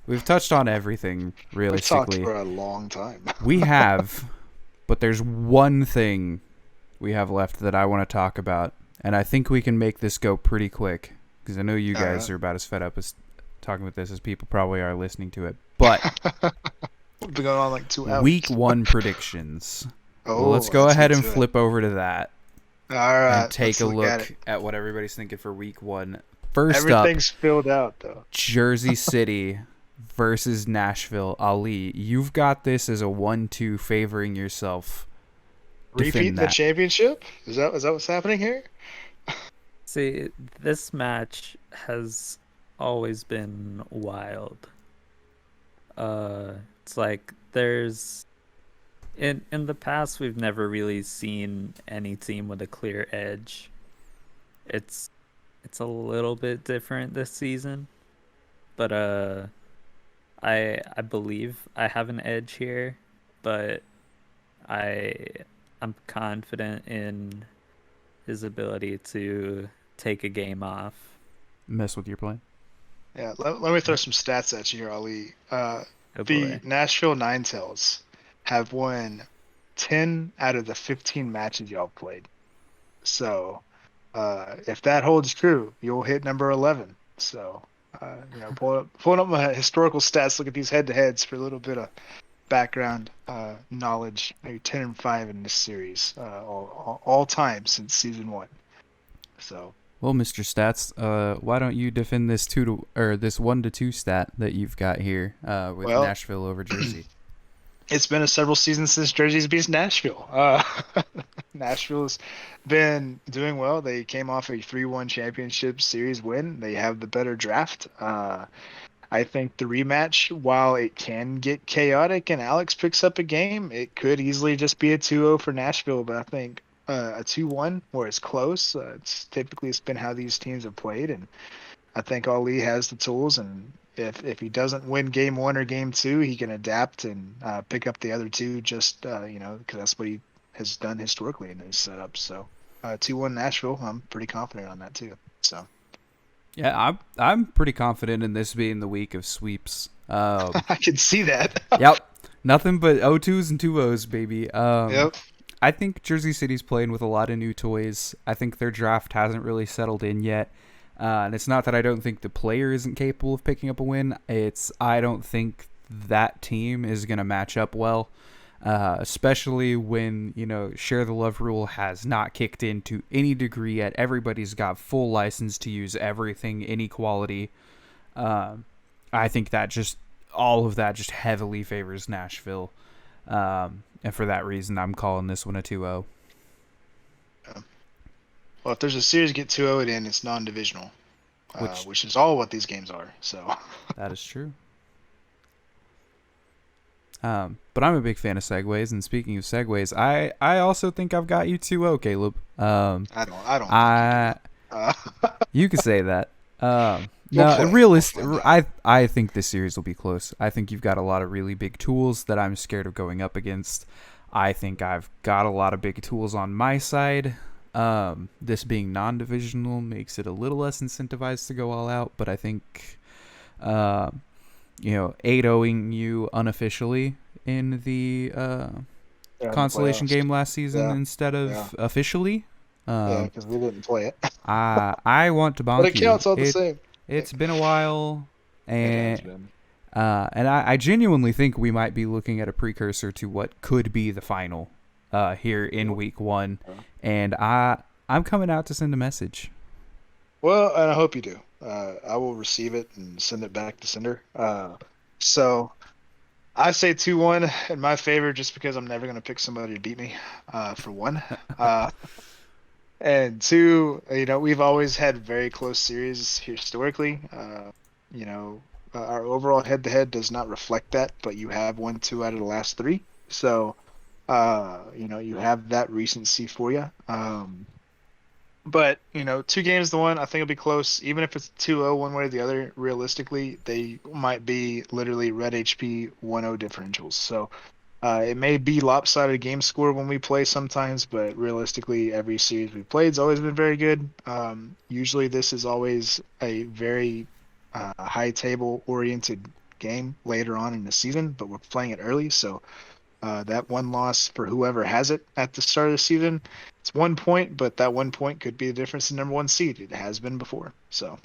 we've touched on everything we talked realistically. for a long time. We have, but there's one thing we have left that I want to talk about, and I think we can make this go pretty quick because I know you All guys right. are about as fed up as talking about this as people probably are listening to it. But We've been going on like 2 hours. week one predictions. Let's Oh, go let's ahead get and to it. flip over to that All and right, take let's a look at it. look at what everybody's thinking for week one. First up, Everything's filled out though. Jersey City versus Nashville. Ali, you've got this as a 1-2 favoring yourself. Defend Repeat the that. championship? Is that what's happening here? See, this match has always been wild. It's like there's in the past we've never really seen any team with a clear edge. It's a little bit different this season, but I believe I have an edge here, but I I'm confident in his ability to take a game off. Mess with your plan. Yeah, let me throw some stats at you here, Ali. Oh The boy. Nashville Ninetales have won 10 out of the 15 matches y'all played. So, if that holds true, you'll hit number 11. So, pulling up my historical stats, look at these head-to-heads for a little bit of background knowledge. Maybe 10-5 in this series, all time since season 1. So, Well, Mr. Stats, why don't you defend this 1-2 stat that you've got here with well, Nashville over Jersey? it's been a several seasons since Jersey's beat Nashville. Nashville's been doing well. They came off a 3-1 championship series win. They have the better draft. I think the rematch, while it can get chaotic and Alex picks up a game, it could easily just be a 2-0 for Nashville. But I think a 2-1 where it's close, it's been how these teams have played, and I think Ali has the tools, and if he doesn't win game 1 or game 2, he can adapt and pick up the other two. Just because that's what he has done historically in his setup. So 2-1 Nashville, I'm pretty confident on that too. So Yeah, I'm pretty confident in this being the week of sweeps. I can see that. Yep, nothing but 0-2s and 2-0s, baby. Yep. I think Jersey City's playing with a lot of new toys. I think their draft hasn't really settled in yet. And it's not that I don't think the player isn't capable of picking up a win. I don't think that team is going to match up well, especially when, share the love rule has not kicked in to any degree yet. Everybody's got full license to use everything, any quality. I think all of that just heavily favors Nashville. And for that reason, I'm calling this one a 2-0. Well, if there's a series get 2-0'd in, it's non-divisional, which is all what these games are. So that is true. But I'm a big fan of segues, and speaking of segues, I also think I've got you 2-0, Caleb. I don't. You could say that. We'll No, play. realistic. We'll find I think this series will be close. I think you've got a lot of really big tools that I'm scared of going up against. I think I've got a lot of big tools on my side. This being non-divisional makes it a little less incentivized to go all out, but I think, 8-0ing you unofficially in the consolation game last season instead of officially. because we didn't play it. I want to bonk But it you. counts all the same. It's been a while, It has and been. I genuinely think we might be looking at a precursor to what could be the final here in week 1, and I'm coming out to send a message. Well, and I hope you do. I will receive it and send it back to sender. So I say 2-1 in my favor, just because I'm never going to pick somebody to beat me. For one, and two, we've always had very close series historically. Our overall head-to-head does not reflect that, but you have won 2 out of the last 3, so you have that recency for you. But 2 games to 1, I think it'll be close. Even if it's 2-0 one way or the other, realistically, they might be literally red HP 1-0 differentials. So it may be lopsided game score when we play sometimes, but realistically, every series we've played has always been very good. Usually, this is always a very high table oriented game later on in the season, but we're playing it early, so that one loss for whoever has it at the start of the season, it's 1 point, but that 1 point could be the difference in number 1 seed. It has been before. So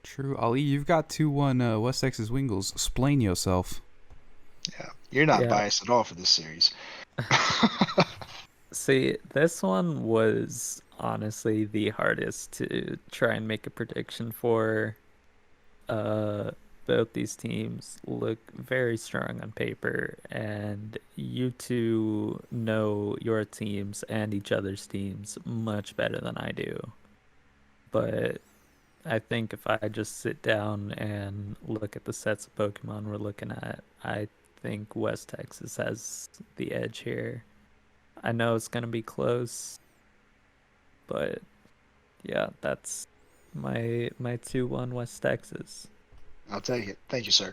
True. Ali, you've got 2-1 West Texas Wingulls. Explain yourself. yeah, you're not biased at all for this series. See, this one was honestly the hardest to try and make a prediction for. Both these teams look very strong on paper, and you two know your teams and each other's teams much better than I do. But I think if I just sit down and look at the sets of Pokemon we're looking at, I think West Texas has the edge here. I know it's going to be close, but yeah, that's my 2-1 West Texas. I'll take it. Thank you, sir.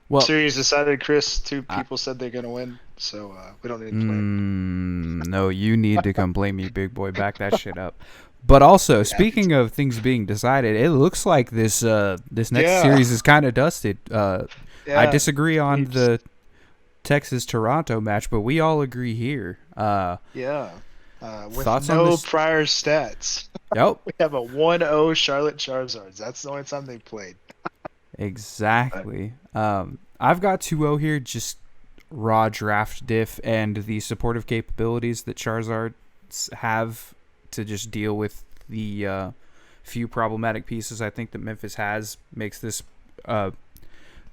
Well, series decided, Chris. 2 people said they're going to win, so we don't need to play it. No, you need to come blame me, big boy. Back that shit up. But also, speaking of things being decided, it looks like this next series is kind of dusted. I disagree on the Texas-Toronto match, but we all agree here. With thoughts no on this? prior stats. Yep. We have a 1-0 Charlotte Charizards. That's the only time they played. Exactly. I've got 2-0 here, just raw draft diff and the supportive capabilities that Charizards have to just deal with the few problematic pieces I think that Memphis has makes this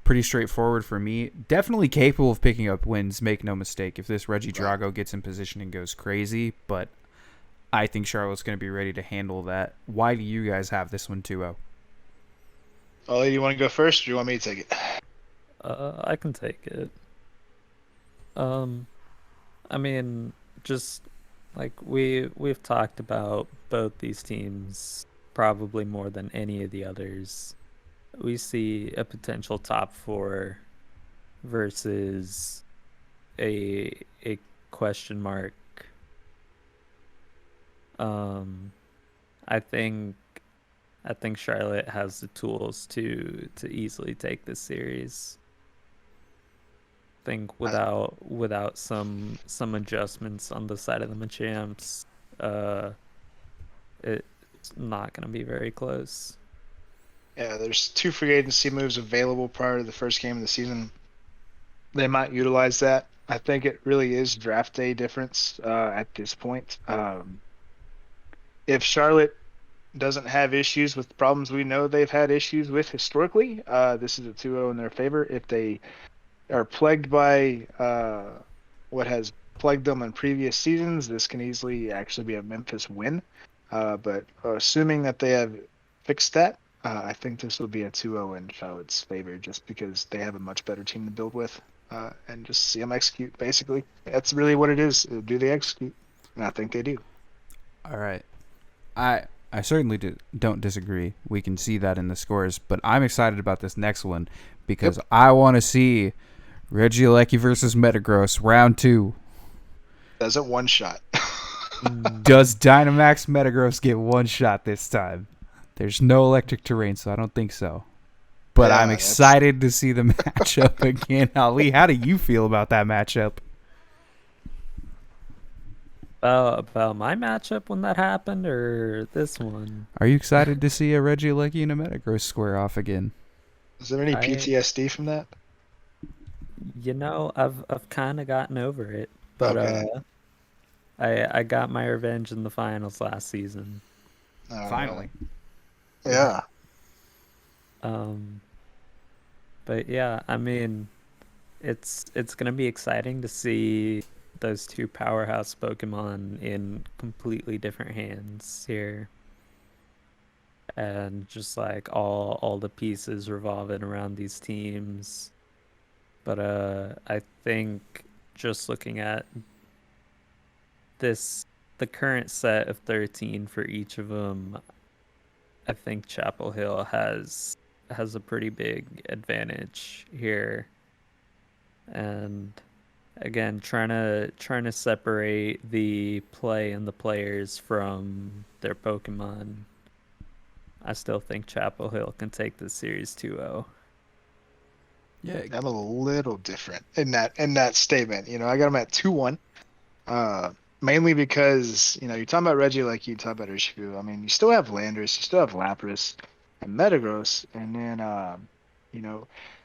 pretty straightforward for me. Definitely capable of picking up wins, make no mistake, if this Reggie Drago gets in position and goes crazy, but I think Charlotte's going to be ready to handle that. Why do you guys have this one 2-0? Ollie, do you want to go first, or do you want me to take it? I can take it. I mean, just like we've talked about both these teams probably more than any of the others. We see a potential top 4 versus a question mark. I think Charlotte has the tools to easily take this series. I think without some adjustments on the side of the Machamps, it's not going to be very close. Yeah, there's 2 free agency moves available prior to the first game of the season. They might utilize that. I think it really is draft day difference at this point. If Charlotte doesn't have issues with the problems we know they've had issues with historically, this is a 2-0 in their favor. If they are plagued by what has plagued them in previous seasons, this can easily actually be a Memphis win. But assuming that they have fixed that, I think this will be a 2-0 in Charlotte's favor, just because they have a much better team to build with, and just see them execute. Basically, that's really what it is. Do they execute? And I think they do. All right. I certainly don't disagree. We can see that in the scores, but I'm excited about this next one because I want to see Regieleki versus Metagross round 2. Does it one shot? Does Dynamax Metagross get one shot this time? There's no electric terrain, so I don't think so. But I'm excited to see the matchup again. Ali, how do you feel about that matchup? About my matchup when that happened, or this one? Are you excited to see a Regieleki and a Metagross square off again? Is there any PTSD from that? I've kind of gotten over it, but I got my revenge in the finals last season. Finally. Yeah. But yeah, I mean, it's gonna be exciting to see those two powerhouse Pokemon in completely different hands here, and just like all the pieces revolving around these teams. But I think just looking at the current set of 13 for each of them, I think Chapel Hill has a pretty big advantage here. And again, trying to separate the play and the players from their Pokemon, I still think Chapel Hill can take this series 2-0. Yeah, I'm a little different in that statement. I got them at 2-1. Mainly because, you're talking about Regieleki, you talk about Urshifu. I mean, you still have Landorus, you still have Lapras and Metagross, and then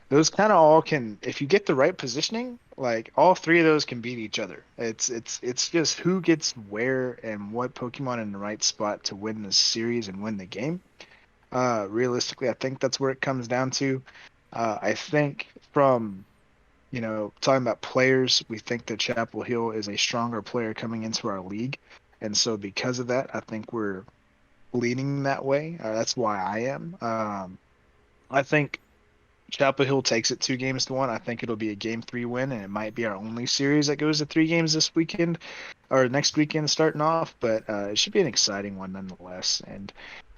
those kind of all can, if you get the right positioning, like all three of those can beat each other. It's just who gets where and what Pokemon in the right spot to win the series and win the game. Realistically, I think that's where it comes down to. I think from talking about players, we think that Chapel Hill is a stronger player coming into our league, and so because of that, I think we're leaning that way. That's why I am. I think Chapel Hill takes it 2-1. I think it'll be a Game 3 win, and it might be our only series that goes to 3 games this weekend or next weekend starting off. But it should be an exciting one nonetheless, and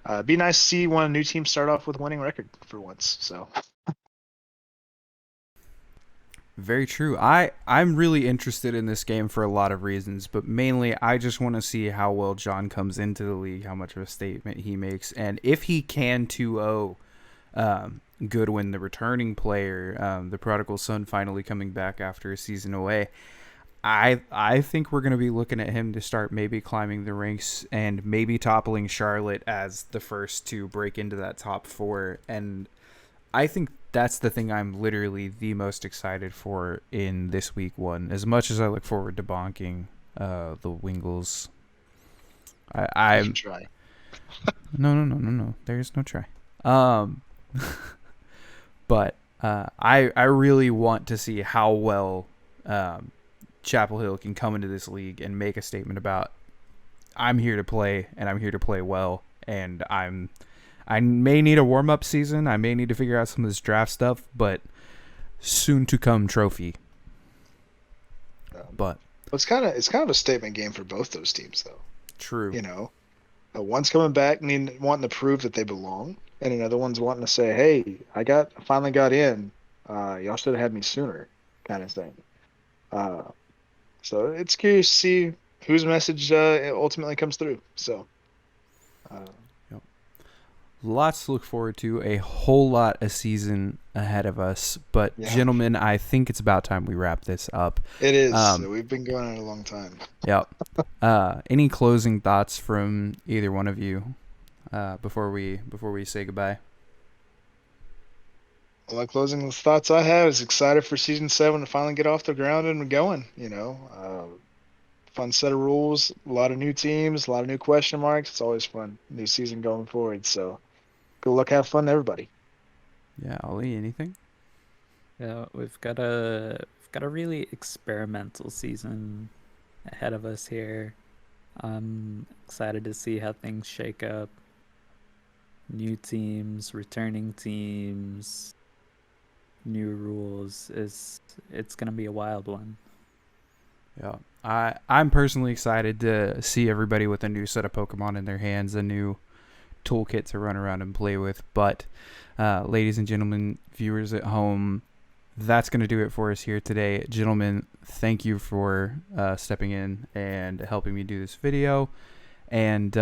it'd be nice to see one new team start off with a winning record for once. So. Very true. I'm really interested in this game for a lot of reasons, but mainly I just want to see how well John comes into the league, how much of a statement he makes, and if he can 2-0 Goodwin, the returning player, the prodigal son finally coming back after a season away. I think we're going to be looking at him to start maybe climbing the ranks and maybe toppling Charlotte as the first to break into that top 4, and I think that's the thing I'm literally the most excited for in this week 1. As much as I look forward to bonking the Wingulls, I'm try. No. There's no try. But I really want to see how well Chapel Hill can come into this league and make a statement about I'm here to play and I'm here to play well, and I may need a warm-up season. I may need to figure out some of this draft stuff, but soon to come trophy. But it's kind of a statement game for both those teams, though. True. One's coming back wanting to prove that they belong, and another one's wanting to say, "Hey, I finally got in. Y'all should have had me sooner," kind of thing. So it's curious to see whose message ultimately comes through. So. Lots to look forward to, a whole lot of season ahead of us. But, Gentlemen, I think it's about time we wrap this up. It is. We've been going on a long time. Yep. Any closing thoughts from either one of you before we say goodbye? Well, the closing thoughts I have is excited for Season 7 to finally get off the ground and going. Fun set of rules, a lot of new teams, a lot of new question marks. It's always fun. New season going forward. So good luck, have fun, everybody. Yeah, Ollie, anything? Yeah, we've got a really experimental season ahead of us here. I'm excited to see how things shake up. New teams, returning teams, new rules. It's gonna be a wild one. Yeah, I'm personally excited to see everybody with a new set of Pokemon in their hands, a new toolkit to run around and play with. But ladies and gentlemen, viewers at home, that's going to do it for us here today. Gentlemen, thank you for stepping in and helping me do this video. And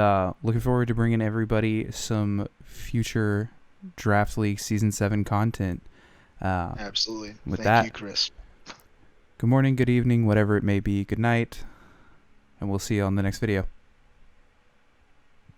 looking forward to bringing everybody some future Draft League Season 7 content. Absolutely. With Thank that, you, Chris. good morning, good evening, whatever it may be. Good night. And we'll see you on the next video.